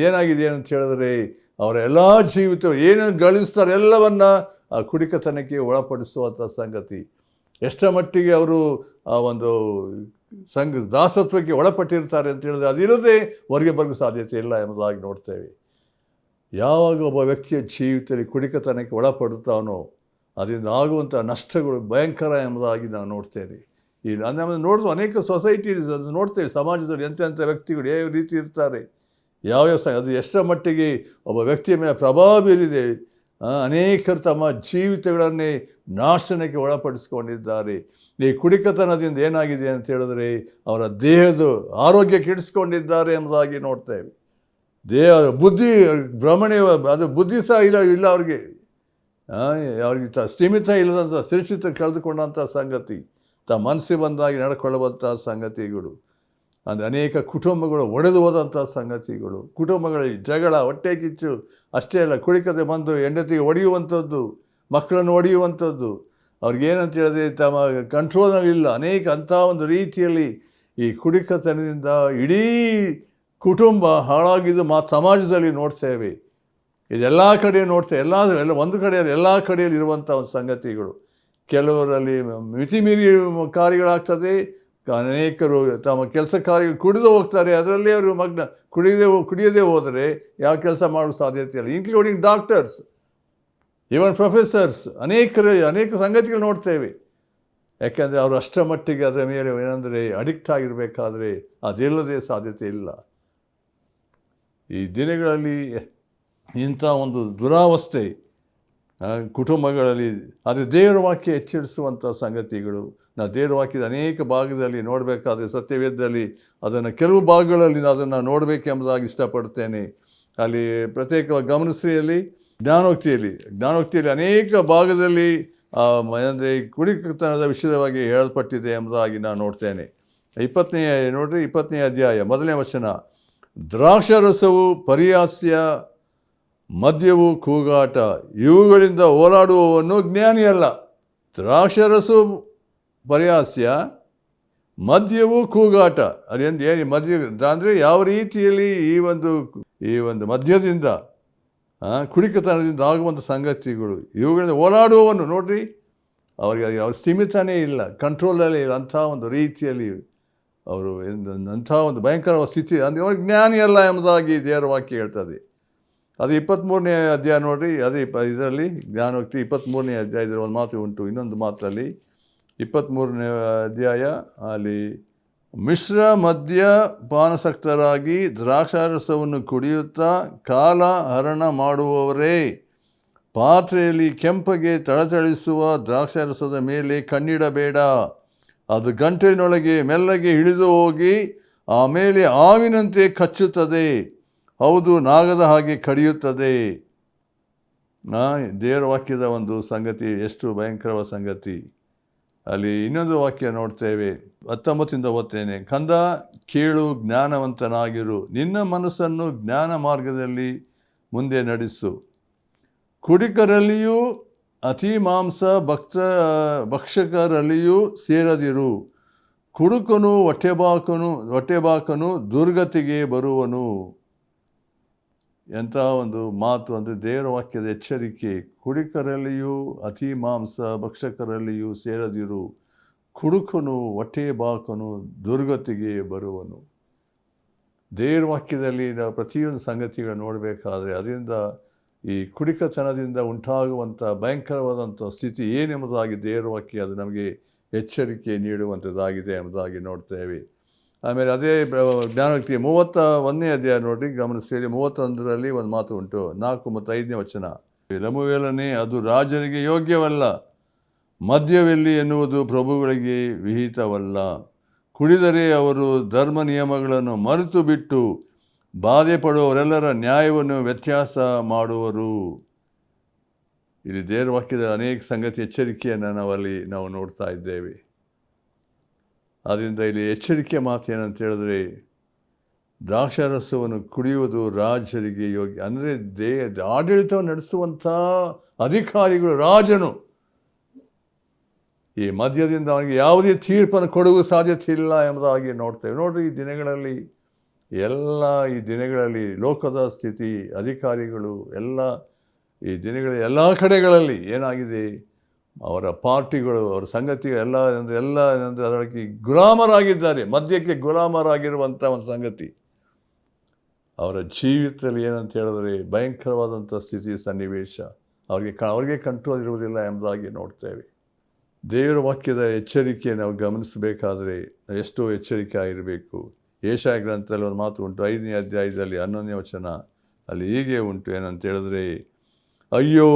ಏನಾಗಿದೆ ಅಂತ ಹೇಳಿದ್ರೆ ಅವರ ಎಲ್ಲ ಜೀವಿತ ಏನೇನು ಗಳಿಸ್ತಾರೆ ಎಲ್ಲವನ್ನು ಆ ಕುಡಿಕತನಕ್ಕೆ ಒಳಪಡಿಸುವಂಥ ಸಂಗತಿ. ಎಷ್ಟರ ಮಟ್ಟಿಗೆ ಅವರು ಆ ಒಂದು ದಾಸತ್ವಕ್ಕೆ ಒಳಪಟ್ಟಿರ್ತಾರೆ ಅಂತ ಹೇಳಿದ್ರೆ ಅದಿಲ್ಲದೆ ಹೊರಗೆ ಬರೋಕ್ಕೆ ಸಾಧ್ಯತೆ ಇಲ್ಲ ಎಂಬುದಾಗಿ ನೋಡ್ತೇವೆ. ಯಾವಾಗ ಒಬ್ಬ ವ್ಯಕ್ತಿಯ ಜೀವಿತದಲ್ಲಿ ಕುಡಿಕತನಕ್ಕೆ ಒಳಪಡುತ್ತಾನೋ ಅದರಿಂದ ಆಗುವಂಥ ನಷ್ಟಗಳು ಭಯಂಕರ ಎಂಬುದಾಗಿ ನಾವು ನೋಡ್ತೇವೆ. ಈ ನಮ್ಮ ನೋಡಿದ ಅನೇಕ ಸೊಸೈಟೀಸ್ ಅದು ನೋಡ್ತೇವೆ, ಸಮಾಜದಲ್ಲಿ ಎಂತೆಂಥ ವ್ಯಕ್ತಿಗಳು ಯಾವ ರೀತಿ ಇರ್ತಾರೆ, ಯಾವ್ಯಾವ ಅದು ಎಷ್ಟರ ಮಟ್ಟಿಗೆ ಒಬ್ಬ ವ್ಯಕ್ತಿಯ ಮೇಲೆ ಪ್ರಭಾವ ಬೀರಿದೆ. ಅನೇಕರು ತಮ್ಮ ಜೀವಿತಗಳನ್ನೇ ನಾಶನಕ್ಕೆ ಒಳಪಡಿಸ್ಕೊಂಡಿದ್ದಾರೆ. ಈ ಕುಡಿಕತನದಿಂದ ಏನಾಗಿದೆ ಅಂತ ಹೇಳಿದ್ರೆ ಅವರ ದೇಹದ ಆರೋಗ್ಯ ಕೆಡಿಸ್ಕೊಂಡಿದ್ದಾರೆ ಎಂಬುದಾಗಿ ನೋಡ್ತೇವೆ. ಬುದ್ಧಿ ಭ್ರಮಣೆ, ಅದು ಬುದ್ಧಿ ಸಹ ಇಲ್ಲ ಅವ್ರಿಗೆ ಸ್ಥಿಮಿತ ಇಲ್ಲದಂಥ ಸುರಕ್ಷಿತ ಕಳೆದುಕೊಂಡಂಥ ಸಂಗತಿ, ತಮ್ಮ ಮನಸ್ಸಿಗೆ ಬಂದಾಗಿ ನಡ್ಕೊಳ್ಳುವಂಥ ಸಂಗತಿಗಳು. ಅಂದರೆ ಅನೇಕ ಕುಟುಂಬಗಳು ಒಡೆದು ಹೋದಂಥ ಸಂಗತಿಗಳು, ಕುಟುಂಬಗಳಲ್ಲಿ ಜಗಳ, ಹೊಟ್ಟೆ ಕಿಚ್ಚು, ಅಷ್ಟೇ ಅಲ್ಲ ಕುಡಿಕತೆ ಬಂದು ಹೆಂಡತಿಗೆ ಹೊಡೆಯುವಂಥದ್ದು, ಮಕ್ಕಳನ್ನು ಹೊಡೆಯುವಂಥದ್ದು, ಅವ್ರಿಗೇನಂತ ಹೇಳಿದ್ರೆ ತಮ್ಮ ಕಂಟ್ರೋಲ್ನಲ್ಲಿಲ್ಲ. ಅನೇಕ ಅಂಥ ಒಂದು ರೀತಿಯಲ್ಲಿ ಈ ಕುಡಿಕತನದಿಂದ ಇಡೀ ಕುಟುಂಬ ಹಾಳಾಗಿದ್ದು ಸಮಾಜದಲ್ಲಿ ನೋಡ್ತೇವೆ. ಇದೆಲ್ಲ ಕಡೆ ನೋಡ್ತೇವೆ, ಎಲ್ಲ ಒಂದು ಕಡೆಯಲ್ಲಿ ಎಲ್ಲ ಕಡೆಯಲ್ಲಿ ಇರುವಂಥ ಒಂದು ಸಂಗತಿಗಳು. ಕೆಲವರಲ್ಲಿ ಮಿತಿಮೀರಿ ಕಾರ್ಯಗಳಾಗ್ತದೆ. ಅನೇಕರು ತಮ್ಮ ಕೆಲಸ ಕಾರ್ಯ ಕುಡಿದು ಹೋಗ್ತಾರೆ, ಅದರಲ್ಲಿ ಅವರು ಮಗ್ನ. ಕುಡಿಯದೇ ಹೋದರೆ ಯಾವ ಕೆಲಸ ಮಾಡೋ ಸಾಧ್ಯತೆ ಇಲ್ಲ, ಇನ್ಕ್ಲೂಡಿಂಗ್ ಡಾಕ್ಟರ್ಸ್, ಈವನ್ ಪ್ರೊಫೆಸರ್ಸ್. ಅನೇಕ ಸಂಗತಿಗಳು ನೋಡ್ತೇವೆ. ಯಾಕೆಂದರೆ ಅವರು ಅಷ್ಟರ ಮಟ್ಟಿಗೆ ಅದರ ಮೇಲೆ ಏನಂದರೆ ಅಡಿಕ್ಟ್ ಆಗಿರಬೇಕಾದ್ರೆ ಅದಿಲ್ಲದೆ ಸಾಧ್ಯತೆ ಇಲ್ಲ. ಈ ದಿನಗಳಲ್ಲಿ ಇಂಥ ಒಂದು ದುರಾವಸ್ಥೆ ಕುಟುಂಬಗಳಲ್ಲಿ, ಆದರೆ ದೇವರ ವಾಕ್ಯ ಎಚ್ಚರಿಸುವಂಥ ಸಂಗತಿಗಳು. ನಾವು ದೇವರ ವಾಕ್ಯದ ಅನೇಕ ಭಾಗದಲ್ಲಿ ನೋಡಬೇಕಾದ್ರೆ ಸತ್ಯವೇದದಲ್ಲಿ ಅದನ್ನು ಕೆಲವು ಭಾಗಗಳಲ್ಲಿ ಅದನ್ನು ನೋಡಬೇಕೆಂಬುದಾಗಿ ಇಷ್ಟಪಡ್ತೇನೆ. ಅಲ್ಲಿ ಪ್ರತ್ಯೇಕವಾಗಿ ಗಮನಿಸಿಯಲ್ಲಿ ಜ್ಞಾನೋಕ್ತಿಯಲ್ಲಿ ಅನೇಕ ಭಾಗದಲ್ಲಿ ಅಂದರೆ ಕುಡಿತನದ ವಿಷಯವಾಗಿ ಹೇಳಲ್ಪಟ್ಟಿದೆ ಎಂಬುದಾಗಿ ನಾನು ನೋಡ್ತೇನೆ. 20ನೇ ಅಧ್ಯಾಯ 1ನೇ ವಚನ, ದ್ರಾಕ್ಷಾರಸವು ಪರಿಹಾಸ್ಯ, ಮದ್ಯವು ಕೂಗಾಟ, ಇವುಗಳಿಂದ ಓಲಾಡುವವನು ಜ್ಞಾನಿಯಲ್ಲ. ದ್ರಾಕ್ಷಾರಸವು ಪರಿಹಾಸ್ಯ, ಮದ್ಯವು ಕೂಗಾಟ. ಅದೇನು ಏನು ಮದ್ಯ ಅಂದರೆ ಯಾವ ರೀತಿಯಲ್ಲಿ ಈ ಒಂದು ಮದ್ಯದಿಂದ ಕುಡಿಕತನದಿಂದ ಆಗುವಂಥ ಸಂಗತಿಗಳು, ಇವುಗಳಿಂದ ಓಲಾಡುವವನು ನೋಡ್ರಿ, ಅವ್ರಿಗೆ ಅವ್ರ ಸ್ಥಿಮಿತನೇ ಇಲ್ಲ, ಕಂಟ್ರೋಲಲ್ಲೇ ಇಲ್ಲ. ಅಂಥ ಒಂದು ರೀತಿಯಲ್ಲಿ ಅವರು ಅಂಥ ಒಂದು ಭಯಂಕರ ಸ್ಥಿತಿ, ಅಂದರೆ ಅವ್ರಿಗೆ ಜ್ಞಾನಿಯಲ್ಲ ಎಂಬುದಾಗಿ ದೇವರ ವಾಕ್ಯ ಹೇಳ್ತದೆ. ಅದು 23ನೇ ಅಧ್ಯಾಯ ನೋಡಿರಿ. ಅದೇ ಇದರಲ್ಲಿ ಜ್ಞಾನೋಕ್ತಿ 23ನೇ ಅಧ್ಯಾಯದಲ್ಲಿ ಒಂದು ಮಾತು ಉಂಟು. ಇನ್ನೊಂದು ಮಾತಲ್ಲಿ 23ನೇ ಅಧ್ಯಾಯ ಅಲ್ಲಿ, ಮಿಶ್ರ ಮದ್ಯ ಪಾನಸಕ್ತರಾಗಿ ದ್ರಾಕ್ಷಾರಸವನ್ನು ಕುಡಿಯುತ್ತಾ ಕಾಲ ಹರಣ ಮಾಡುವವರೇ, ಪಾತ್ರೆಯಲ್ಲಿ ಕೆಂಪಗೆ ತಳತಳಿಸುವ ದ್ರಾಕ್ಷಾರಸದ ಮೇಲೆ ಕಣ್ಣಿಡಬೇಡ. ಅದು ಗಂಟಲಿನೊಳಗೆ ಮೆಲ್ಲಗೆ ಹಿಡಿದು ಹೋಗಿ ಆಮೇಲೆ ಹಾವಿನಂತೆ ಕಚ್ಚುತ್ತದೆ, ಹೌದು ನಾಗದ ಹಾಗೆ ಕಡಿಯುತ್ತದೆ. ದೇವರ ವಾಕ್ಯದ ಒಂದು ಸಂಗತಿ ಎಷ್ಟು ಭಯಂಕರವಾದ ಸಂಗತಿ. ಅಲ್ಲಿ ಇನ್ನೊಂದು ವಾಕ್ಯ ನೋಡ್ತೇವೆ, 19 ಓದ್ತೇನೆ. ಕಂದ ಕೇಳು, ಜ್ಞಾನವಂತನಾಗಿರು, ನಿನ್ನ ಮನಸ್ಸನ್ನು ಜ್ಞಾನ ಮಾರ್ಗದಲ್ಲಿ ಮುಂದೆ ನಡೆಸು. ಕುಡಿಕರಲ್ಲಿಯೂ ಅತಿ ಮಾಂಸ ಭಕ್ಷಕರಲ್ಲಿಯೂ ಸೇರದಿರು. ಕುಡುಕನು ಹೊಟ್ಟೆಬಾಕನು ದುರ್ಗತಿಗೆ ಬರುವನು. ಎಂಥ ಒಂದು ಮಾತು ಅಂದರೆ ದೇವರ ವಾಕ್ಯದ ಎಚ್ಚರಿಕೆ. ಕುಡಿಕರಲ್ಲಿಯೂ ಅತಿ ಮಾಂಸ ಭಕ್ಷಕರಲ್ಲಿಯೂ ಸೇರದಿರು. ಕುಡುಕನು ಹೊಟ್ಟೆಬಾಕನು ದುರ್ಗತಿಗೆ ಬರುವನು. ದೇವರ ವಾಕ್ಯದಲ್ಲಿ ನಾವು ಪ್ರತಿಯೊಂದು ಸಂಗತಿಗಳು ನೋಡಬೇಕಾದ್ರೆ ಅದರಿಂದ ಈ ಕುಡಿಕತನದಿಂದ ಉಂಟಾಗುವಂಥ ಭಯಂಕರವಾದಂಥ ಸ್ಥಿತಿ ಏನೆಂಬುದಾಗಿ ದೇವರ ವಾಕ್ಯ ಅದು ನಮಗೆ ಎಚ್ಚರಿಕೆ ನೀಡುವಂಥದ್ದಾಗಿದೆ ಎಂಬುದಾಗಿ ನೋಡ್ತೇವೆ. ಆಮೇಲೆ ಅದೇ ಜ್ಞಾನೋಕ್ತಿ 31ನೇ ಅಧ್ಯಾಯ ನೋಡಿ, ಗಮನಿಸ್ತೀರಿ. 31ರಲ್ಲಿ ಒಂದು ಮಾತು ಉಂಟು, 4 ಮತ್ತು 5ನೇ ವಚನ. ಲಮುವೇಲನೆ, ಅದು ರಾಜರಿಗೆ ಯೋಗ್ಯವಲ್ಲ, ಮದ್ಯವೆಲ್ಲಿ ಎನ್ನುವುದು ಪ್ರಭುಗಳಿಗೆ ವಿಹಿತವಲ್ಲ. ಕುಡಿದರೆ ಅವರು ಧರ್ಮ ನಿಯಮಗಳನ್ನು ಮರೆತು ಬಿಟ್ಟು ಬಾಧೆ ಪಡುವವರೆಲ್ಲರ ನ್ಯಾಯವನ್ನು ವ್ಯತ್ಯಾಸ ಮಾಡುವರು. ಇಲ್ಲಿ ದೇವರ ವಾಕ್ಯದ ಅನೇಕ ಸಂಗತಿ ಎಚ್ಚರಿಕೆಯನ್ನು ನಾವು ನೋಡ್ತಾ ಇದ್ದೇವೆ. ಆದ್ದರಿಂದ ಇಲ್ಲಿ ಎಚ್ಚರಿಕೆ ಮಾತು ಏನಂತ ಹೇಳಿದ್ರೆ, ದ್ರಾಕ್ಷಾರಸವನ್ನು ಕುಡಿಯುವುದು ರಾಜರಿಗೆ ಯೋಗ್ಯ. ಅಂದರೆ ಆಡಳಿತವನ್ನು ನಡೆಸುವಂಥ ಅಧಿಕಾರಿಗಳು, ರಾಜನು ಈ ಮದ್ಯದಿಂದ ಅವನಿಗೆ ಯಾವುದೇ ತೀರ್ಪನ್ನು ಕೊಡುವ ಸಾಧ್ಯತೆ ಇಲ್ಲ ಎಂಬುದಾಗಿ ನೋಡ್ತೇವೆ. ನೋಡ್ರಿ, ಈ ದಿನಗಳಲ್ಲಿ ಲೋಕದ ಸ್ಥಿತಿ, ಅಧಿಕಾರಿಗಳು ಎಲ್ಲ ಈ ದಿನಗಳ ಎಲ್ಲ ಕಡೆಗಳಲ್ಲಿ ಏನಾಗಿದೆ, ಅವರ ಪಾರ್ಟಿಗಳು, ಅವರ ಸಂಗತಿಗಳು ಎಲ್ಲ ಅದಕ್ಕೆ ಗುಲಾಮರಾಗಿದ್ದಾರೆ. ಮದ್ಯಕ್ಕೆ ಗುಲಾಮರಾಗಿರುವಂಥ ಒಂದು ಸಂಗತಿ ಅವರ ಜೀವಿತದಲ್ಲಿ ಏನಂತ ಹೇಳಿದ್ರೆ ಭಯಂಕರವಾದಂಥ ಸ್ಥಿತಿ ಸನ್ನಿವೇಶ. ಅವ್ರಿಗೆ ಕಂಟ್ರೋಲ್ ಇರುವುದಿಲ್ಲ ಎಂಬುದಾಗಿ ನೋಡ್ತೇವೆ. ದೇವರ ವಾಕ್ಯದ ಎಚ್ಚರಿಕೆ ನಾವು ಗಮನಿಸಬೇಕಾದ್ರೆ ಎಷ್ಟೋ ಎಚ್ಚರಿಕೆ ಆಗಿರಬೇಕು. ಯೆಶಾಯ ಗ್ರಂಥದಲ್ಲಿ ಒಂದು ಮಾತು ಉಂಟು, 5ನೇ ಅಧ್ಯಾಯದಲ್ಲಿ 11ನೇ ವಚನ. ಅಲ್ಲಿ ಹೀಗೆ ಉಂಟು, ಏನಂತ ಹೇಳಿದ್ರೆ, ಅಯ್ಯೋ,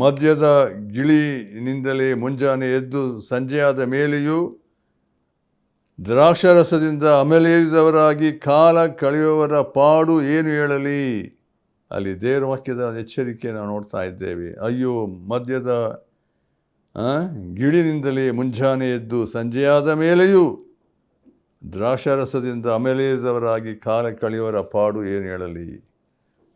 ಮದ್ಯದ ಗಿಳಿನಿಂದಲೇ ಮುಂಜಾನೆ ಎದ್ದು ಸಂಜೆಯಾದ ಮೇಲೆಯೂ ದ್ರಾಕ್ಷಾರಸದಿಂದ ಅಮಲೇರಿದವರಾಗಿ ಕಾಲ ಕಳೆಯುವವರ ಪಾಡು ಏನು ಹೇಳಲಿ. ಅಲ್ಲಿ ದೇವರ ವಾಕ್ಯದ ಎಚ್ಚರಿಕೆ ನಾವು ನೋಡ್ತಾ ಇದ್ದೇವೆ. ಅಯ್ಯೋ, ಮದ್ಯದ ಗಿಳಿನಿಂದಲೇ ಮುಂಜಾನೆ ಎದ್ದು ಸಂಜೆಯಾದ ಮೇಲೆಯೂ ದ್ರಾಕ್ಷಾರಸದಿಂದ ಅಮಲೇರಿದವರಾಗಿ ಕಾಲ ಕಳೆಯುವವರ ಪಾಡು ಏನು ಹೇಳಲಿ.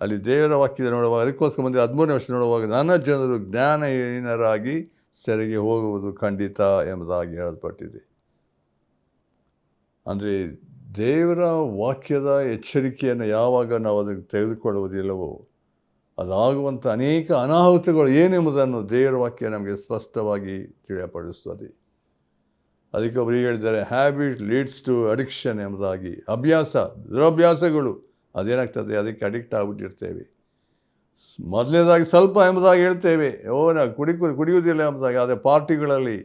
ಅಲ್ಲಿ ದೇವರ ವಾಕ್ಯದ ನೋಡುವಾಗ, ಅದಕ್ಕೋಸ್ಕರ ಮುಂದೆ 13ನೇ ವರ್ಷ ನೋಡುವಾಗ, ನನ್ನ ಜನರು ಜ್ಞಾನಹೀನರಾಗಿ ಸೆರೆಗೆ ಹೋಗುವುದು ಖಂಡಿತ ಎಂಬುದಾಗಿ ಹೇಳಲ್ಪಟ್ಟಿದೆ. ಅಂದರೆ ದೇವರ ವಾಕ್ಯದ ಎಚ್ಚರಿಕೆಯನ್ನು ಯಾವಾಗ ನಾವು ಅದನ್ನು ತೆಗೆದುಕೊಳ್ಳುವುದಿಲ್ಲವೋ ಅದಾಗುವಂಥ ಅನೇಕ ಅನಾಹುತಗಳು ಏನೆಂಬುದನ್ನು ದೇವರ ವಾಕ್ಯ ನಮಗೆ ಸ್ಪಷ್ಟವಾಗಿ ತಿಳಿಯಪಡಿಸ್ತದೆ. ಅದಕ್ಕೆ ಒಬ್ಬರು ಹೇಳಿದ್ದಾರೆ, ಹ್ಯಾಬಿಟ್ ಲೀಡ್ಸ್ ಟು ಅಡಿಕ್ಷನ್ ಎಂಬುದಾಗಿ. ದುರಭ್ಯಾಸಗಳು ಅದೇನಾಗ್ತದೆ, ಅದಕ್ಕೆ ಅಡಿಕ್ಟ್ ಆಗಿಬಿಟ್ಟಿರ್ತೇವೆ. ಮೊದಲನೇದಾಗಿ ಸ್ವಲ್ಪ ಎಂಬುದಾಗಿ ಹೇಳ್ತೇವೆ, ನಾವು ಕುಡಿಯುವುದಿಲ್ಲ ಎಂಬುದಾಗಿ. ಆದರೆ ಪಾರ್ಟಿಗಳಲ್ಲಿ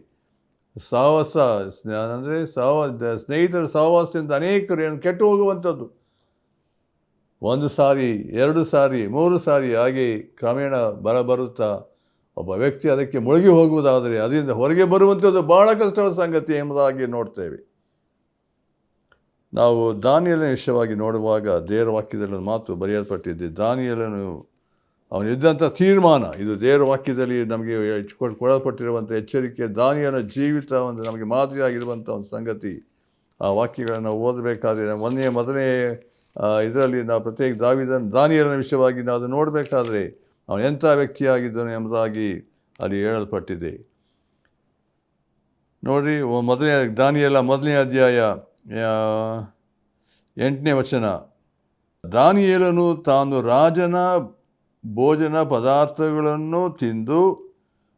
ಸಹವಾಸ ಅಂದರೆ ಸ್ನೇಹಿತರ ಸಹವಾಸದಿಂದ ಅನೇಕರು ಕೆಟ್ಟು ಹೋಗುವಂಥದ್ದು. ಒಂದು ಸಾರಿ, 2 ಸಾರಿ, 3 ಸಾರಿ ಹಾಗೆ ಕ್ರಮೇಣ ಬರುತ್ತಾ ಒಬ್ಬ ವ್ಯಕ್ತಿ ಅದಕ್ಕೆ ಮುಳುಗಿ ಹೋಗುವುದಾದರೆ ಅದರಿಂದ ಹೊರಗೆ ಬರುವಂಥದ್ದು ಬಹಳ ಕಷ್ಟವಾದ ಸಂಗತಿ ಎಂಬುದಾಗಿ ನೋಡ್ತೇವೆ. ನಾವು ದಾನಿಯೇಲನ ವಿಷಯವಾಗಿ ನೋಡುವಾಗ ದೇವರ ವಾಕ್ಯದಲ್ಲಿ ಒಂದು ಮಾತು ಬರೆಯಲ್ಪಟ್ಟಿದೆ. ದಾನಿಯೇಲನು ಅವನಿದ್ದಂಥ ತೀರ್ಮಾನ, ಇದು ದೇವರ ವಾಕ್ಯದಲ್ಲಿ ನಮಗೆ ಕೊಡಲ್ಪಟ್ಟಿರುವಂಥ ಎಚ್ಚರಿಕೆ, ದಾನಿಯೇಲನ ಜೀವಿತ ಒಂದು ನಮಗೆ ಮಾದರಿಯಾಗಿರುವಂಥ ಒಂದು ಸಂಗತಿ. ಆ ವಾಕ್ಯಗಳನ್ನು ಓದಬೇಕಾದ್ರೆ ಮೊದಲನೇ ಇದರಲ್ಲಿ ನಾವು ಪ್ರತ್ಯೇಕ ದಾನಿಯೇಲನ ವಿಷಯವಾಗಿ ನಾವು ಅದು ನೋಡಬೇಕಾದ್ರೆ ಅವನು ಎಂಥ ವ್ಯಕ್ತಿಯಾಗಿದ್ದನು ಎಂಬುದಾಗಿ ಅಲ್ಲಿ ಹೇಳಲ್ಪಟ್ಟಿದೆ. ನೋಡಿರಿ, ದಾನಿಯೇಲ ಮೊದಲನೇ ಅಧ್ಯಾಯ 8ನೇ ವಚನ. ದಾನಿಯೇಲನು ತಾನು ರಾಜನ ಭೋಜನ ಪದಾರ್ಥಗಳನ್ನು ತಿಂದು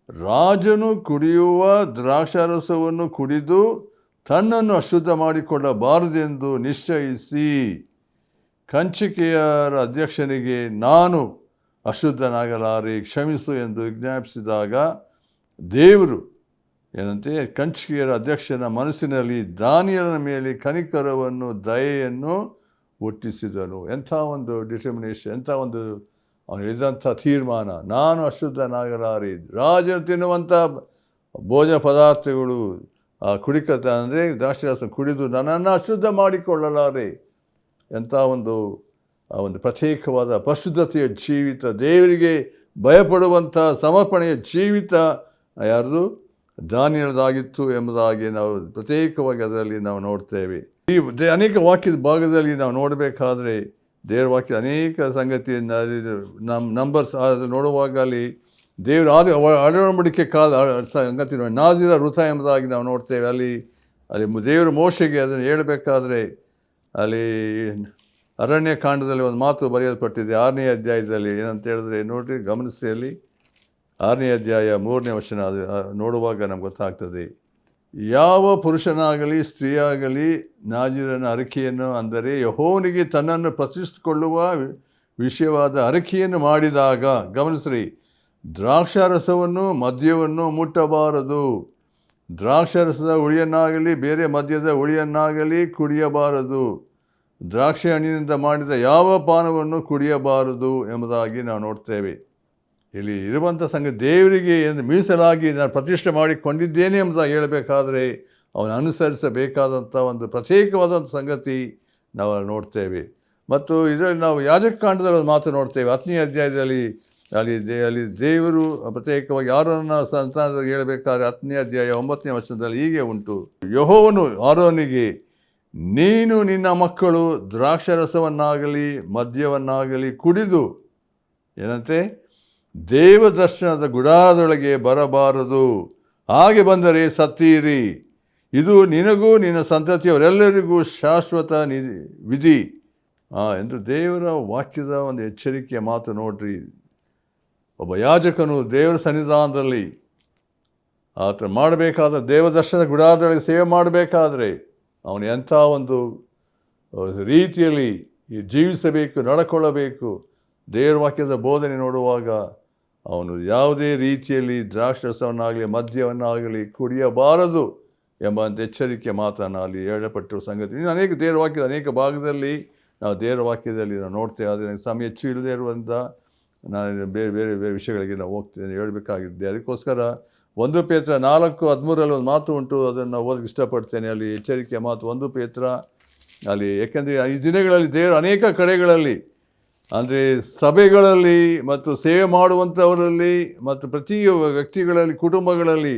ರಾಜನು ಕುಡಿಯುವ ದ್ರಾಕ್ಷಾರಸವನ್ನು ಕುಡಿದು ತನ್ನನ್ನು ಅಶುದ್ಧ ಮಾಡಿಕೊಳ್ಳಬಾರದೆಂದು ನಿಶ್ಚಯಿಸಿ ಕಂಚಿಕೆಯರ ಅಧ್ಯಕ್ಷನಿಗೆ ನಾನು ಅಶುದ್ಧನಾಗಲಾರೆ, ಕ್ಷಮಿಸು ಎಂದು ವಿಜ್ಞಾಪಿಸಿದಾಗ ದೇವರು ಏನಂತೆ ಕಂಚಿಕೆಯರ ಅಧ್ಯಕ್ಷನ ಮನಸ್ಸಿನಲ್ಲಿ ದಾನಿಯೇಲನ ಮೇಲೆ ಕನಿಕರವನ್ನು, ದಯೆಯನ್ನು ಹುಟ್ಟಿಸಿದನು. ಎಂಥ ಒಂದು ಡಿಟರ್ಮಿನೇಷನ್, ಎಂಥ ಒಂದು ಅವನು ಹೇಳಿದಂಥ ತೀರ್ಮಾನ, ನಾನು ಅಶುದ್ಧನಾಗಲಾರೆ. ರಾಜನು ತಿನ್ನುವಂಥ ಭೋಜನ ಪದಾರ್ಥಗಳು ಕುಡಿಕತ ಅಂದರೆ ದ್ರಾಕ್ಷಾರಸ ಕುಡಿದು ನನ್ನನ್ನು ಅಶುದ್ಧ ಮಾಡಿಕೊಳ್ಳಲಾರೆ. ಎಂಥ ಒಂದು ಪ್ರತ್ಯೇಕವಾದ ಪರಿಶುದ್ಧತೆಯ ಜೀವಿತ, ದೇವರಿಗೆ ಭಯಪಡುವಂಥ ಸಮರ್ಪಣೆಯ ಜೀವಿತ ಯಾರ್ದು? ದಾನಿಯೇಲದಾಗಿತ್ತು ಎಂಬುದಾಗಿ ನಾವು ಪ್ರತ್ಯೇಕವಾಗಿ ಅದರಲ್ಲಿ ನಾವು ನೋಡ್ತೇವೆ. ಈ ಅನೇಕ ವಾಕ್ಯದ ಭಾಗದಲ್ಲಿ ನಾವು ನೋಡಬೇಕಾದ್ರೆ ದೇವರ ವಾಕ್ಯದ ಅನೇಕ ಸಂಗತಿಯನ್ನು ನಂಬರ್ಸ್ ನೋಡುವಾಗ ಅಲ್ಲಿ ದೇವರ ಒಡಂಬಡಿಕೆ ಸಂಗತಿ ನಾಜಿರ ವೃತ ಎಂಬುದಾಗಿ ನಾವು ನೋಡ್ತೇವೆ. ಅಲ್ಲಿ ದೇವರು ಮೋಶೆಗೆ ಅದನ್ನು ಹೇಳಬೇಕಾದ್ರೆ ಅಲ್ಲಿ ಅರಣ್ಯಕಾಂಡದಲ್ಲಿ ಒಂದು ಮಾತು ಬರೆಯಲ್ಪಟ್ಟಿದೆ 6ನೇ ಅಧ್ಯಾಯದಲ್ಲಿ. ಏನಂತ ಹೇಳಿದ್ರೆ ನೋಡಿರಿ, ಗಮನಿಸಿ, ಅಲ್ಲಿ 6ನೇ ಅಧ್ಯಾಯ 3ನೇ ವಚನ ಅದು ನೋಡುವಾಗ ನಮ್ಗೆ ಗೊತ್ತಾಗ್ತದೆ. ಯಾವ ಪುರುಷನಾಗಲಿ ಸ್ತ್ರೀಯಾಗಲಿ ನಾಜಿರನ ಅರಿಕೆಯನ್ನು, ಅಂದರೆ ಯೆಹೋವನಿಗೆ ತನ್ನನ್ನು ಪ್ರತಿಷ್ಠಿಸಿಕೊಳ್ಳುವ ವಿಷಯವಾದ ಅರಿಕೆಯನ್ನು ಮಾಡಿದಾಗ, ಗಮನಿಸ್ರಿ, ದ್ರಾಕ್ಷಾರಸವನ್ನು ಮದ್ಯವನ್ನು ಮುಟ್ಟಬಾರದು. ದ್ರಾಕ್ಷಾರಸದ ಹುಳಿಯನ್ನಾಗಲಿ ಬೇರೆ ಮದ್ಯದ ಹುಳಿಯನ್ನಾಗಲಿ ಕುಡಿಯಬಾರದು. ದ್ರಾಕ್ಷಿ ಹಣ್ಣಿನಿಂದ ಮಾಡಿದ ಯಾವ ಪಾನವನ್ನು ಕುಡಿಯಬಾರದು ಎಂಬುದಾಗಿ ನಾವು ನೋಡ್ತೇವೆ. ಇಲ್ಲಿ ಇರುವಂಥ ಸಂಗತಿ, ದೇವರಿಗೆ ಮೀಸಲಾಗಿ ನಾನು ಪ್ರತಿಷ್ಠೆ ಮಾಡಿಕೊಂಡಿದ್ದೇನೆ ಎಂಬುದಾಗಿ ಹೇಳಬೇಕಾದ್ರೆ ಅವನು ಅನುಸರಿಸಬೇಕಾದಂಥ ಒಂದು ಪ್ರತ್ಯೇಕವಾದಂಥ ಸಂಗತಿ ನಾವು ನೋಡ್ತೇವೆ. ಮತ್ತು ಇದರಲ್ಲಿ ನಾವು ಯಾಜಕಕಾಂಡದಲ್ಲಿ ಒಂದು ಮಾತು ನೋಡ್ತೇವೆ 10ನೇ ಅಧ್ಯಾಯದಲ್ಲಿ. ಅಲ್ಲಿ ದೇವರು ಪ್ರತ್ಯೇಕವಾಗಿ ಆರೋನನ ಸಂತಾನದಲ್ಲಿ ಹೇಳಬೇಕಾದ್ರೆ 10ನೇ ಅಧ್ಯಾಯ 9ನೇ ವಚನದಲ್ಲಿ ಹೀಗೆ ಉಂಟು. ಯೆಹೋವನು ಆರೋನಿಗೆ, ನೀನು ನಿನ್ನ ಮಕ್ಕಳು ದ್ರಾಕ್ಷಾರಸವನ್ನಾಗಲಿ ಮದ್ಯವನ್ನಾಗಲಿ ಕುಡಿದು ಏನಂತೆ ದೇವದರ್ಶನದ ಗುಡಾರದೊಳಗೆ ಬರಬಾರದು. ಹಾಗೆ ಬಂದರೆ ಸತ್ತೀರಿ. ಇದು ನಿನಗೂ ನಿನ್ನ ಸಂತತಿಯವರೆಲ್ಲರಿಗೂ ಶಾಶ್ವತ ವಿಧಿ ಎಂದು ದೇವರ ವಾಕ್ಯದ ಒಂದು ಎಚ್ಚರಿಕೆಯ ಮಾತು ನೋಡ್ರಿ. ಒಬ್ಬ ಯಾಜಕನು ದೇವರ ಸನ್ನಿಧಾನದಲ್ಲಿ ಆತ ಮಾಡಬೇಕಾದ ದೇವದರ್ಶನದ ಗುಡಾರದೊಳಗೆ ಸೇವೆ ಮಾಡಬೇಕಾದ್ರೆ ಅವನು ಎಂಥ ಒಂದು ರೀತಿಯಲ್ಲಿ ಜೀವಿಸಬೇಕು, ನಡ್ಕೊಳ್ಳಬೇಕು. ದೇವರ ವಾಕ್ಯದ ಬೋಧನೆ ನೋಡುವಾಗ ಅವನು ಯಾವುದೇ ರೀತಿಯಲ್ಲಿ ದ್ರಾಕ್ಷಾರಸವನ್ನಾಗಲಿ ಮದ್ಯವನ್ನಾಗಲಿ ಕುಡಿಯಬಾರದು ಎಂಬಂಥ ಎಚ್ಚರಿಕೆ ಮಾತನ್ನು ಅಲ್ಲಿ ಹೇಳಪಟ್ಟಿರುವ ಸಂಗತಿ. ಇನ್ನು ಅನೇಕ ದೇವರ ವಾಕ್ಯದ ಅನೇಕ ಭಾಗದಲ್ಲಿ ನಾವು ದೇವರ ವಾಕ್ಯದಲ್ಲಿ ನಾವು ನೋಡ್ತೇವೆ. ಆದರೆ ನನಗೆ ಸಮಯ ಹೆಚ್ಚು ಇಲ್ಲದೆ ಇರುವಂಥ ನಾನು ಬೇರೆ ಬೇರೆ ಬೇರೆ ವಿಷಯಗಳಿಗೆ ನಾವು ಹೋಗ್ತೇನೆ, ಹೇಳಬೇಕಾಗಿದೆ. ಅದಕ್ಕೋಸ್ಕರ 1 ಪೇತ್ರ 4:13 ಒಂದು ಮಾತು ಉಂಟು, ಅದನ್ನು ಓದಕ್ಕೆ ಇಷ್ಟಪಡ್ತೇನೆ. ಅಲ್ಲಿ ಎಚ್ಚರಿಕೆಯ ಮಾತು 1 ಪೇತ್ರ ಅಲ್ಲಿ. ಏಕೆಂದರೆ ಈ ದಿನಗಳಲ್ಲಿ ದೇವರು ಅನೇಕ ಕಡೆಗಳಲ್ಲಿ, ಅಂದರೆ ಸಭೆಗಳಲ್ಲಿ ಮತ್ತು ಸೇವೆ ಮಾಡುವಂಥವರಲ್ಲಿ ಮತ್ತು ಪ್ರತಿ ವ್ಯಕ್ತಿಗಳಲ್ಲಿ, ಕುಟುಂಬಗಳಲ್ಲಿ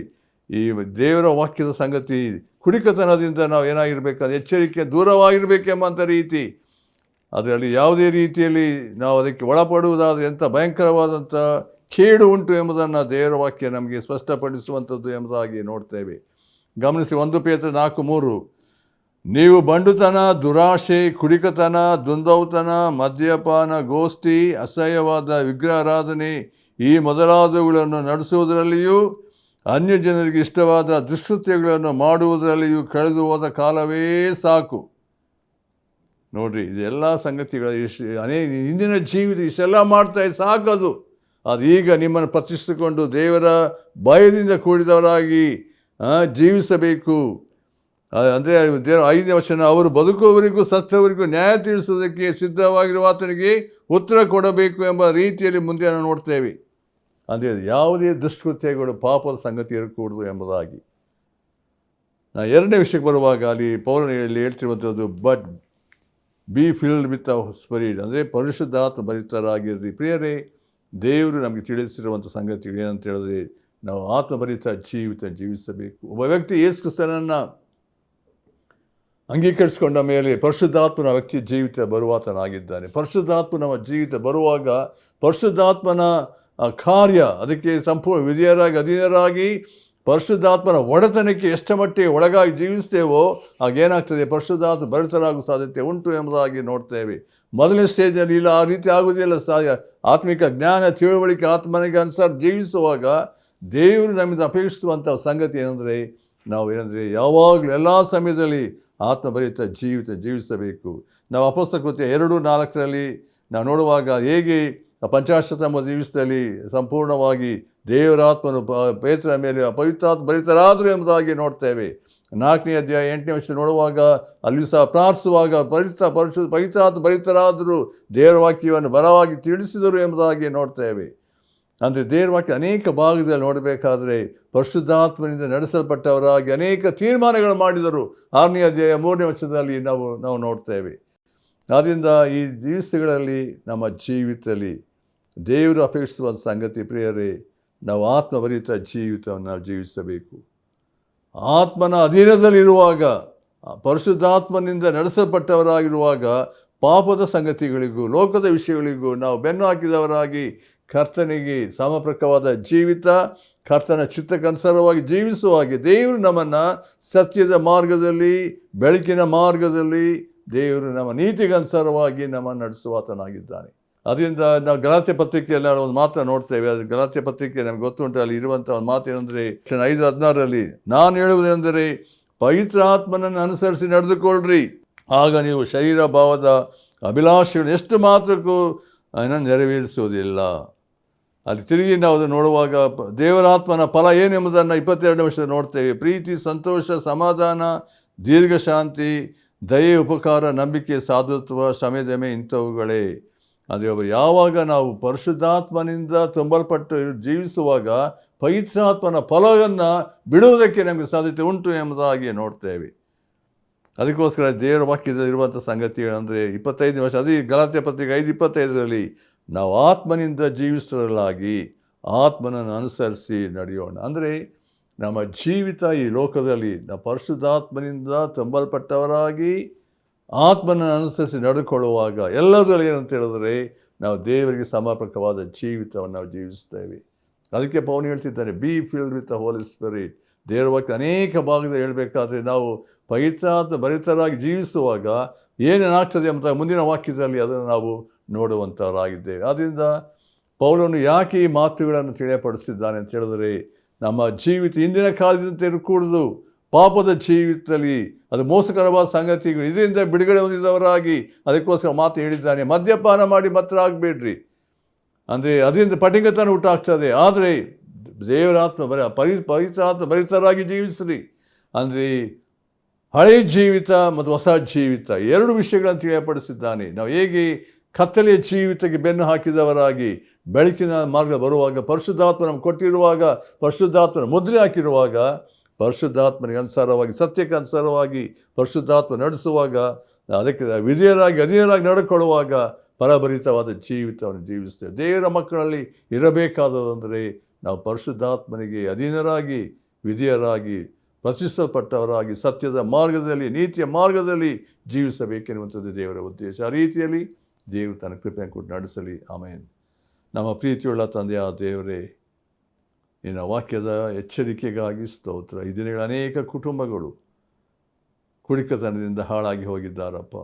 ಈ ದೇವರ ವಾಕ್ಯದ ಸಂಗತಿ ಕುಡಿಕತನದಿಂದ ನಾವು ಏನಾಗಿರಬೇಕಾದ್ರೆ ಎಚ್ಚರಿಕೆ ದೂರವಾಗಿರಬೇಕೆಂಬಂಥ ರೀತಿ, ಅದರಲ್ಲಿ ಯಾವುದೇ ರೀತಿಯಲ್ಲಿ ನಾವು ಅದಕ್ಕೆ ಒಳಪಡುವುದಾದರೆ ಎಂಥ ಭಯಂಕರವಾದಂಥ ಕೇಡು ಉಂಟು ಎಂಬುದನ್ನು ದೇವರ ವಾಕ್ಯ ನಮಗೆ ಸ್ಪಷ್ಟಪಡಿಸುವಂಥದ್ದು ಎಂಬುದಾಗಿ ನೋಡ್ತೇವೆ. ಗಮನಿಸಿ 1 ಪೇತ್ರ 4:3, ನೀವು ಬಂಡುತನ, ದುರಾಶೆ, ಕುಡಿಕತನ, ದುಂದೌತನ, ಮದ್ಯಪಾನ, ಗೋಷ್ಠಿ, ಅಸಹ್ಯವಾದ ವಿಗ್ರಹಾರಾಧನೆ ಈ ಮೊದಲಾದವುಗಳನ್ನು ನಡೆಸುವುದರಲ್ಲಿಯೂ ಅನ್ಯ ಜನರಿಗೆ ಇಷ್ಟವಾದ ದುಷ್ಕೃತ್ಯಗಳನ್ನು ಮಾಡುವುದರಲ್ಲಿಯೂ ಕಳೆದು ಹೋದ ಕಾಲವೇ ಸಾಕು. ನೋಡ್ರಿ, ಇದೆಲ್ಲ ಸಂಗತಿಗಳು ಹಿಂದಿನ ಜೀವಿತ ಇಷ್ಟೆಲ್ಲ ಮಾಡ್ತಾ ಸಾಕದು. ಅದು ಈಗ ನಿಮ್ಮನ್ನು ಪ್ರತಿಷ್ಠಿಸಿಕೊಂಡು ದೇವರ ಭಯದಿಂದ ಕೂಡಿದವರಾಗಿ ಜೀವಿಸಬೇಕು. ಅಂದರೆ ದೇವರ 5ನೇ ವಚನ, ಅವರು ಬದುಕುವವರಿಗೂ ಸತ್ತವರಿಗೂ ನ್ಯಾಯ ತೀರಿಸುವುದಕ್ಕೆ ಸಿದ್ಧವಾಗಿರುವ ಆತನಿಗೆ ಉತ್ತರ ಕೊಡಬೇಕು ಎಂಬ ರೀತಿಯಲ್ಲಿ ಮುಂದೆ ನಾವು ನೋಡ್ತೇವೆ. ಅಂದರೆ ಯಾವುದೇ ದುಷ್ಕೃತ್ಯಗಳು ಪಾಪದ ಸಂಗತಿ ಇರಕೂಡದು ಎಂಬುದಾಗಿ. ನಾನು 2ನೇ ವಿಷಯಕ್ಕೆ ಬರುವಾಗ ಅಲ್ಲಿ ಪೌಲನಲ್ಲಿ ಹೇಳ್ತಿರುವಂಥದ್ದು, but be filled with the spirit, ಅಂದರೆ ಪರಿಶುದ್ಧಾತ್ಮ ಭರಿತರಾಗಿರ್ರಿ. ಪ್ರಿಯರೇ, ದೇವರು ನಮಗೆ ತಿಳಿಸಿರುವಂಥ ಸಂಗತಿಗಳು ಏನಂತ ಹೇಳಿದ್ರೆ, ನಾವು ಆತ್ಮಭರಿತ ಜೀವಿತ ಜೀವಿಸಬೇಕು. ಒಬ್ಬ ವ್ಯಕ್ತಿ ಯೇಸು ಕ್ರಿಸ್ತನನ್ನು ಅಂಗೀಕರಿಸಿಕೊಂಡ ಮೇಲೆ ಪರಿಶುದ್ಧಾತ್ಮನ ವ್ಯಕ್ತಿ ಜೀವಿತ ಬರುವಾತನಾಗಿದ್ದಾನೆ. ಪರಿಶುದ್ಧಾತ್ಮ ನಮ್ಮ ಜೀವಿತ ಬರುವಾಗ ಪರಿಶುದ್ಧಾತ್ಮನ ಕಾರ್ಯ ಅದಕ್ಕೆ ಸಂಪೂರ್ಣ ವಿಧೇಯರಾಗಿ ಅಧೀನರಾಗಿ ಪರಿಶುದ್ಧಾತ್ಮನ ಒಡೆತನಕ್ಕೆ ಎಷ್ಟು ಮಟ್ಟಿಗೆ ಒಳಗಾಗಿ ಜೀವಿಸ್ತೇವೋ ಆಗೇನಾಗ್ತದೆ, ಪರಿಶುದ್ಧಾತ್ಮ ಭರಿತರಾಗುವ ಸಾಧ್ಯತೆ ಉಂಟು ಎಂಬುದಾಗಿ ನೋಡ್ತೇವೆ. ಮೊದಲನೇ ಸ್ಟೇಜಲ್ಲಿ ಇಲ್ಲ, ಆ ರೀತಿ ಆಗುವುದಿಲ್ಲ. ಆತ್ಮಿಕ ಜ್ಞಾನ ತಿಳುವಳಿಕೆ ಆತ್ಮನಿಗೆ ಅನುಸಾರ ಜೀವಿಸುವಾಗ ದೇವರು ನಮ್ಮಿಂದ ಅಪೇಕ್ಷಿಸುವಂಥ ಸಂಗತಿ ಏನಂದರೆ, ನಾವು ಯಾವಾಗಲೂ ಎಲ್ಲ ಸಮಯದಲ್ಲಿ ಆತ್ಮಭರಿತ ಜೀವಿತ ಜೀವಿಸಬೇಕು. ನಾವು ಅಪೊಸ್ತಲ ಕೃತ್ಯ 2:4 ನಾವು ನೋಡುವಾಗ ಹೇಗೆ ಪಂಚಾಶತಮ ದಿವಸದಲ್ಲಿ ಸಂಪೂರ್ಣವಾಗಿ ದೇವರಾತ್ಮನು ಪೇತ್ರನ ಮೇಲೆ ಪವಿತ್ರಾತ್ಮ ಭರಿತರಾದರು ಎಂಬುದಾಗಿ ನೋಡ್ತೇವೆ. 4ನೇ ಅಧ್ಯಾಯ 8ನೇ ವಚನ ನೋಡುವಾಗ ಅಲ್ಲಿ ಸಹ ಪ್ರಾರ್ಥಿಸುವಾಗ ಪವಿತ್ರಾತ್ಮ ಭರಿತರಾದರು, ದೇವರ ವಾಕ್ಯವನ್ನು ಬಲವಾಗಿ ತಿಳಿಸಿದರು ಎಂಬುದಾಗಿ ನೋಡ್ತೇವೆ. ಅಂದರೆ ದೇವರ ವಾಕ್ಯ ಅನೇಕ ಭಾಗದಲ್ಲಿ ನೋಡಬೇಕಾದ್ರೆ ಪರಿಶುದ್ಧಾತ್ಮನಿಂದ ನಡೆಸಲ್ಪಟ್ಟವರಾಗಿ ಅನೇಕ ತೀರ್ಮಾನಗಳು ಮಾಡಿದರು. 6ನೇ ಅಧ್ಯಾಯ 3ನೇ ವಚನದಲ್ಲಿ ನಾವು ನೋಡ್ತೇವೆ. ಆದ್ದರಿಂದ ಈ ದಿವಸಗಳಲ್ಲಿ ನಮ್ಮ ಜೀವಿತದಲ್ಲಿ ದೇವರು ಅಪೇಕ್ಷಿಸುವ ಸಂಗತಿ, ಪ್ರಿಯರೇ, ನಾವು ಆತ್ಮಭರಿತ ಜೀವಿತವನ್ನು ನಾವು ಜೀವಿಸಬೇಕು. ಆತ್ಮನ ಅಧೀನದಲ್ಲಿರುವಾಗ, ಪರಿಶುದ್ಧಾತ್ಮನಿಂದ ನಡೆಸಲ್ಪಟ್ಟವರಾಗಿರುವಾಗ ಪಾಪದ ಸಂಗತಿಗಳಿಗೂ ಲೋಕದ ವಿಷಯಗಳಿಗೂ ನಾವು ಬೆನ್ನು ಹಾಕಿದವರಾಗಿ ಕರ್ತನಿಗೆ ಸಮರ್ಪಕವಾದ ಜೀವಿತ, ಕರ್ತನ ಚಿತ್ತಕ್ಕನುಸಾರವಾಗಿ ಜೀವಿಸುವ ಹಾಗೆ ದೇವರು ನಮ್ಮನ್ನು ಸತ್ಯದ ಮಾರ್ಗದಲ್ಲಿ, ಬೆಳಕಿನ ಮಾರ್ಗದಲ್ಲಿ ದೇವರು ನಮ್ಮ ನೀತಿಗನುಸಾರವಾಗಿ ನಮ್ಮನ್ನು ನಡೆಸುವಾತನಾಗಿದ್ದಾನೆ. ಅದರಿಂದ ನಾವು ಗಲಾತ್ಯ ಪತ್ರಿಕೆಯಲ್ಲಿ ಒಂದು ಮಾತನ್ನು ನೋಡ್ತೇವೆ. ಅದು ಗಲಾತ್ಯ ಪತ್ರಿಕೆ ನಮಗೆ ಗೊತ್ತುಂಟು. ಅಲ್ಲಿ ಇರುವಂಥ ಒಂದು ಮಾತು ಏನಂದರೆ 5:16 ನಾನು ಹೇಳುವುದೆಂದರೆ, ಪವಿತ್ರಾತ್ಮನನ್ನು ಅನುಸರಿಸಿ ನಡೆದುಕೊಳ್ಳ್ರಿ, ಆಗ ನೀವು ಶರೀರ ಭಾವದ ಅಭಿಲಾಷೆಗಳು ಎಷ್ಟು ಮಾತ್ರಕ್ಕೂ ನೆರವೇರಿಸುವುದಿಲ್ಲ. ಅಲ್ಲಿ ತಿರುಗಿ ನಾವು ಅದು ನೋಡುವಾಗ ದೇವರಾತ್ಮನ ಫಲ ಏನೆಂಬುದನ್ನು 22ನೇ ವರ್ಷ ನೋಡ್ತೇವೆ. ಪ್ರೀತಿ, ಸಂತೋಷ, ಸಮಾಧಾನ, ದೀರ್ಘಶಾಂತಿ, ದಯೆ, ಉಪಕಾರ, ನಂಬಿಕೆ, ಸಾಧುತ್ವ, ಕ್ಷಮೆದಮೆ ಇಂಥವುಗಳೇ. ಅಂದರೆ ಯಾವಾಗ ನಾವು ಪರಿಶುದ್ಧಾತ್ಮನಿಂದ ತುಂಬಲ್ಪಟ್ಟು ಜೀವಿಸುವಾಗ ಪವಿತ್ರಾತ್ಮನ ಫಲವನ್ನು ಬಿಡುವುದಕ್ಕೆ ನಮಗೆ ಸಾಧ್ಯತೆ ಉಂಟು ಎಂಬುದಾಗಿ ನೋಡ್ತೇವೆ. ಅದಕ್ಕೋಸ್ಕರ ದೇವರ ವಾಕ್ಯದಲ್ಲಿ ಇರುವಂಥ ಸಂಗತಿಗಳಂದರೆ 25ನೇ ವರ್ಷ, ಅದೇ ಗಲಾತ್ಯ ಪತ್ರಿಕೆ 5:25 ನಾವು ಆತ್ಮನಿಂದ ಜೀವಿಸಲಾಗಿ ಆತ್ಮನನ್ನು ಅನುಸರಿಸಿ ನಡೆಯೋಣ. ಅಂದರೆ ನಮ್ಮ ಜೀವಿತ ಈ ಲೋಕದಲ್ಲಿ ನಾವು ಪರಿಶುದ್ಧಾತ್ಮನಿಂದ ತುಂಬಲ್ಪಟ್ಟವರಾಗಿ ಆತ್ಮನನ್ನು ಅನುಸರಿಸಿ ನಡೆದುಕೊಳ್ಳುವಾಗ ಎಲ್ಲದರಲ್ಲಿ ಏನಂತ ಹೇಳಿದ್ರೆ ನಾವು ದೇವರಿಗೆ ಸಮರ್ಪಕವಾದ ಜೀವಿತವನ್ನು ನಾವು ಜೀವಿಸ್ತೇವೆ. ಅದಕ್ಕೆ ಪೌಲ್ ಹೇಳ್ತಿದ್ದಾನೆ, be filled with the holy spirit. ದೇವರ ವಾಕ್ಯ ಅನೇಕ ಭಾಗದಲ್ಲಿ ಹೇಳಬೇಕಾದ್ರೆ ನಾವು ಪವಿತ್ರಾತ್ಮ ಭರಿತರಾಗಿ ಜೀವಿಸುವಾಗ ಏನೇನಾಗ್ತದೆ ಅಂತ ಮುಂದಿನ ವಾಕ್ಯದಲ್ಲಿ ಅದನ್ನು ನಾವು ನೋಡುವಂಥವರಾಗಿದ್ದೇವೆ. ಆದ್ದರಿಂದ ಪೌಲನು ಯಾಕೆ ಈ ಮಾತುಗಳನ್ನು ತಿಳಿಯಪಡಿಸಿದ್ದಾನೆ ಅಂತ ಹೇಳಿದ್ರೆ, ನಮ್ಮ ಜೀವಿತ ಇಂದಿನ ಕಾಲದಿಂದ ಇರಕೂಡದು. ಪಾಪದ ಜೀವಿತದಲ್ಲಿ ಅದು ಮೋಸಕರವಾದ ಸಂಗತಿಗಳು, ಇದರಿಂದ ಬಿಡುಗಡೆ ಹೊಂದಿದವರಾಗಿ ಅದಕ್ಕೋಸ್ಕರ ಮಾತು ಹೇಳಿದ್ದಾನೆ, ಮದ್ಯಪಾನ ಮಾಡಿ ಮಾತ್ರ ಆಗಬೇಡ್ರಿ. ಅಂದರೆ ಅದರಿಂದ ಪಟಿಂಗತನ ಊಟ ಆದರೆ ದೇವರಾತ್ಮ ಪವಿತ್ರಾತ್ಮ ಭರಿತರಾಗಿ ಜೀವಿಸ್ರಿ. ಅಂದರೆ ಹಳೆಯ ಜೀವಿತ ಮತ್ತು ಹೊಸ ಜೀವಿತ 2 ವಿಷಯಗಳನ್ನು ತಿಳಿಯಪಡಿಸಿದ್ದಾನೆ. ನಾವು ಹೇಗೆ ಕತ್ತಲೆಯ ಜೀವಿತಕ್ಕೆ ಬೆನ್ನು ಹಾಕಿದವರಾಗಿ ಬೆಳಕಿನ ಮಾರ್ಗ ಬರುವಾಗ ಪರಿಶುದ್ಧಾತ್ಮ ನಮ್ಗೆ ಕೊಟ್ಟಿರುವಾಗ, ಪರಿಶುದ್ಧಾತ್ಮನ ಮುದ್ರೆ ಹಾಕಿರುವಾಗ, ಪರಿಶುದ್ಧಾತ್ಮನಿಗೆ ಅನುಸಾರವಾಗಿ ಸತ್ಯಕ್ಕೆ ಅನುಸಾರವಾಗಿ ಪರಿಶುದ್ಧಾತ್ಮ ನಡೆಸುವಾಗ, ಅದಕ್ಕೆ ವಿಧೇಯರಾಗಿ ಅಧೀನರಾಗಿ ನಡ್ಕೊಳ್ಳುವಾಗ ಫಲಭರಿತವಾದ ಜೀವಿತವನ್ನು ಜೀವಿಸ್ತೇವೆ. ದೇವರ ಮಕ್ಕಳಲ್ಲಿ ಇರಬೇಕಾದದಂದರೆ ನಾವು ಪರಿಶುದ್ಧಾತ್ಮನಿಗೆ ಅಧೀನರಾಗಿ ವಿಧೇಯರಾಗಿ ಪ್ರತಿಷ್ಠಿಸಲ್ಪಟ್ಟವರಾಗಿ ಸತ್ಯದ ಮಾರ್ಗದಲ್ಲಿ ನೀತಿಯ ಮಾರ್ಗದಲ್ಲಿ ಜೀವಿಸಬೇಕೆನ್ನುವಂಥದ್ದು ದೇವರ ಉದ್ದೇಶ. ಆ ರೀತಿಯಲ್ಲಿ ದೇವರು ತನ್ನ ಕೃಪೆಯನ್ನು ಕೊಟ್ಟು ನಡೆಸಲಿ. ಆಮೇನ್. ನಮ್ಮ ಪ್ರೀತಿಯುಳ್ಳ ತಂದೆಯ ದೇವರೇ, ನಿನ್ನ ವಾಕ್ಯದ ಎಚ್ಚರಿಕೆಗಾಗಿ ಸ್ತೋತ್ರ. ಈ ದಿನಗಳ ಅನೇಕ ಕುಟುಂಬಗಳು ಕುಡಿಕತನದಿಂದ ಹಾಳಾಗಿ ಹೋಗಿದ್ದಾರಪ್ಪ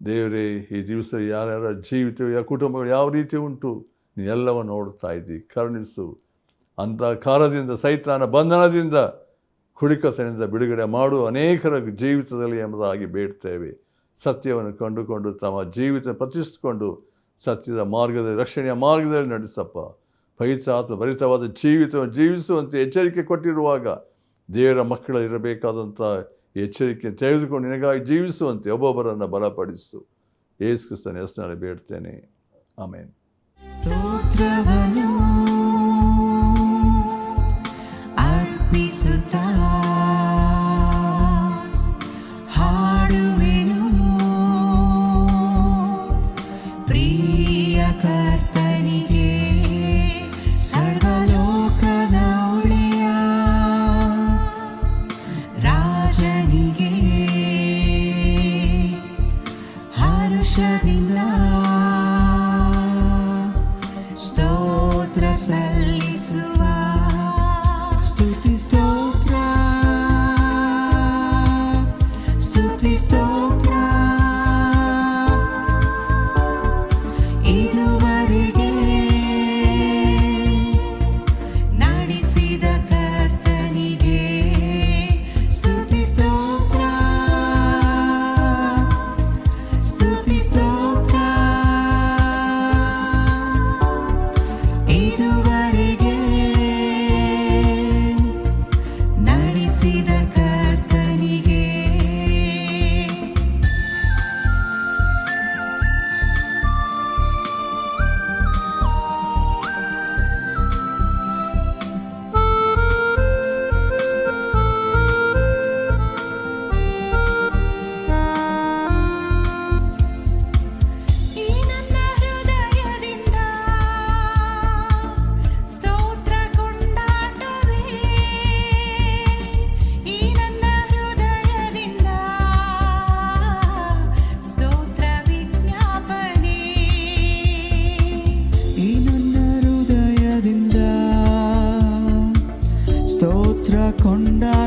ದೇವರೇ. ಈ ದಿವಸ ಯಾರ್ಯಾರ ಜೀವಿತ ಕುಟುಂಬಗಳು ಯಾವ ರೀತಿ ಉಂಟು ನೀನೆಲ್ಲವನ್ನು ನೋಡ್ತಾ ಇದ್ದಿ. ಕರುಣಿಸು. ಅಂಧಕಾರದಿಂದ ಸೈತಾನ ಬಂಧನದಿಂದ ಕುಡಿಕತನದಿಂದ ಬಿಡುಗಡೆ ಮಾಡು ಅನೇಕರ ಜೀವಿತದಲ್ಲಿ ಎಂಬುದಾಗಿ ಬೇಡ್ತೇವೆ. ಸತ್ಯವನ್ನು ಕಂಡುಕೊಂಡು ತಮ್ಮ ಜೀವಿತ ಪ್ರತಿಷ್ಠಿಸಿಕೊಂಡು ಸತ್ಯದ ಮಾರ್ಗದಲ್ಲಿ ರಕ್ಷಣೆಯ ಮಾರ್ಗದಲ್ಲಿ ನಡೆಸಪ್ಪ. ಪವಿತ್ರಾತ್ಮ ಭರಿತವಾದ ಜೀವಿತವನ್ನು ಜೀವಿಸುವಂತೆ ಎಚ್ಚರಿಕೆ ಕೊಟ್ಟಿರುವಾಗ ದೇವರ ಮಕ್ಕಳಲ್ಲಿರಬೇಕಾದಂಥ ಎಚ್ಚರಿಕೆ ತೆಗೆದುಕೊಂಡು ನಿನಗಾಗಿ ಜೀವಿಸುವಂತೆ ಒಬ್ಬೊಬ್ಬರನ್ನು ಬಲಪಡಿಸು. ಯೇಸು ಕ್ರಿಸ್ತನ ಹೆಸರಿನಲ್ಲಿ ಬೇಡ್ತೇನೆ, ಆಮೇನ್. ಸ್ತೋತ್ರವನ್ನು ಅರ್ಪಿಸುತ್ತಾ ಹಾಡುವೆನು ಪ್ರಿಯ ಕರ್ತನಿಗೆ, ಸರ್ವಲೋಕದ ಒಡೆಯ ರಾಜನಿಗೆ ಹರುಷದಿಂದ ಸ್ತೋತ್ರ ಸಲ್ಲಿಸುವ. ಸ್ತುತಿ ಸ್ತೋತ್ರ, ಸ್ತುತಿ ಸ್ತೋತ್ರ, ಇದುವರೆಗೆ ನಡೆಸಿದ ಕರ್ತನಿಗೆ ಸ್ತುತಿ ಸ್ತೋತ್ರ, ಸ್ತುತಿ ಸ್ತೋತ್ರ, ಇದುವರೆಗೆ ನಡೆಸಿದ ಕರ್ತನಿಗೆ. ಈ ನನ್ನ ಹೃದಯದಿಂದ ಸ್ತೋತ್ರ ಕೊಂಡಾಟವೇ, ಈ ನನ್ನ ಹೃದಯದಿಂದ ಸ್ತೋತ್ರ ವಿಜ್ಞಾಪನೆ, ಈ ನನ್ನ ಹೃದಯದಿಂದ ಸ್ತೋತ್ರ ಕೊಂಡಾಟವೇ,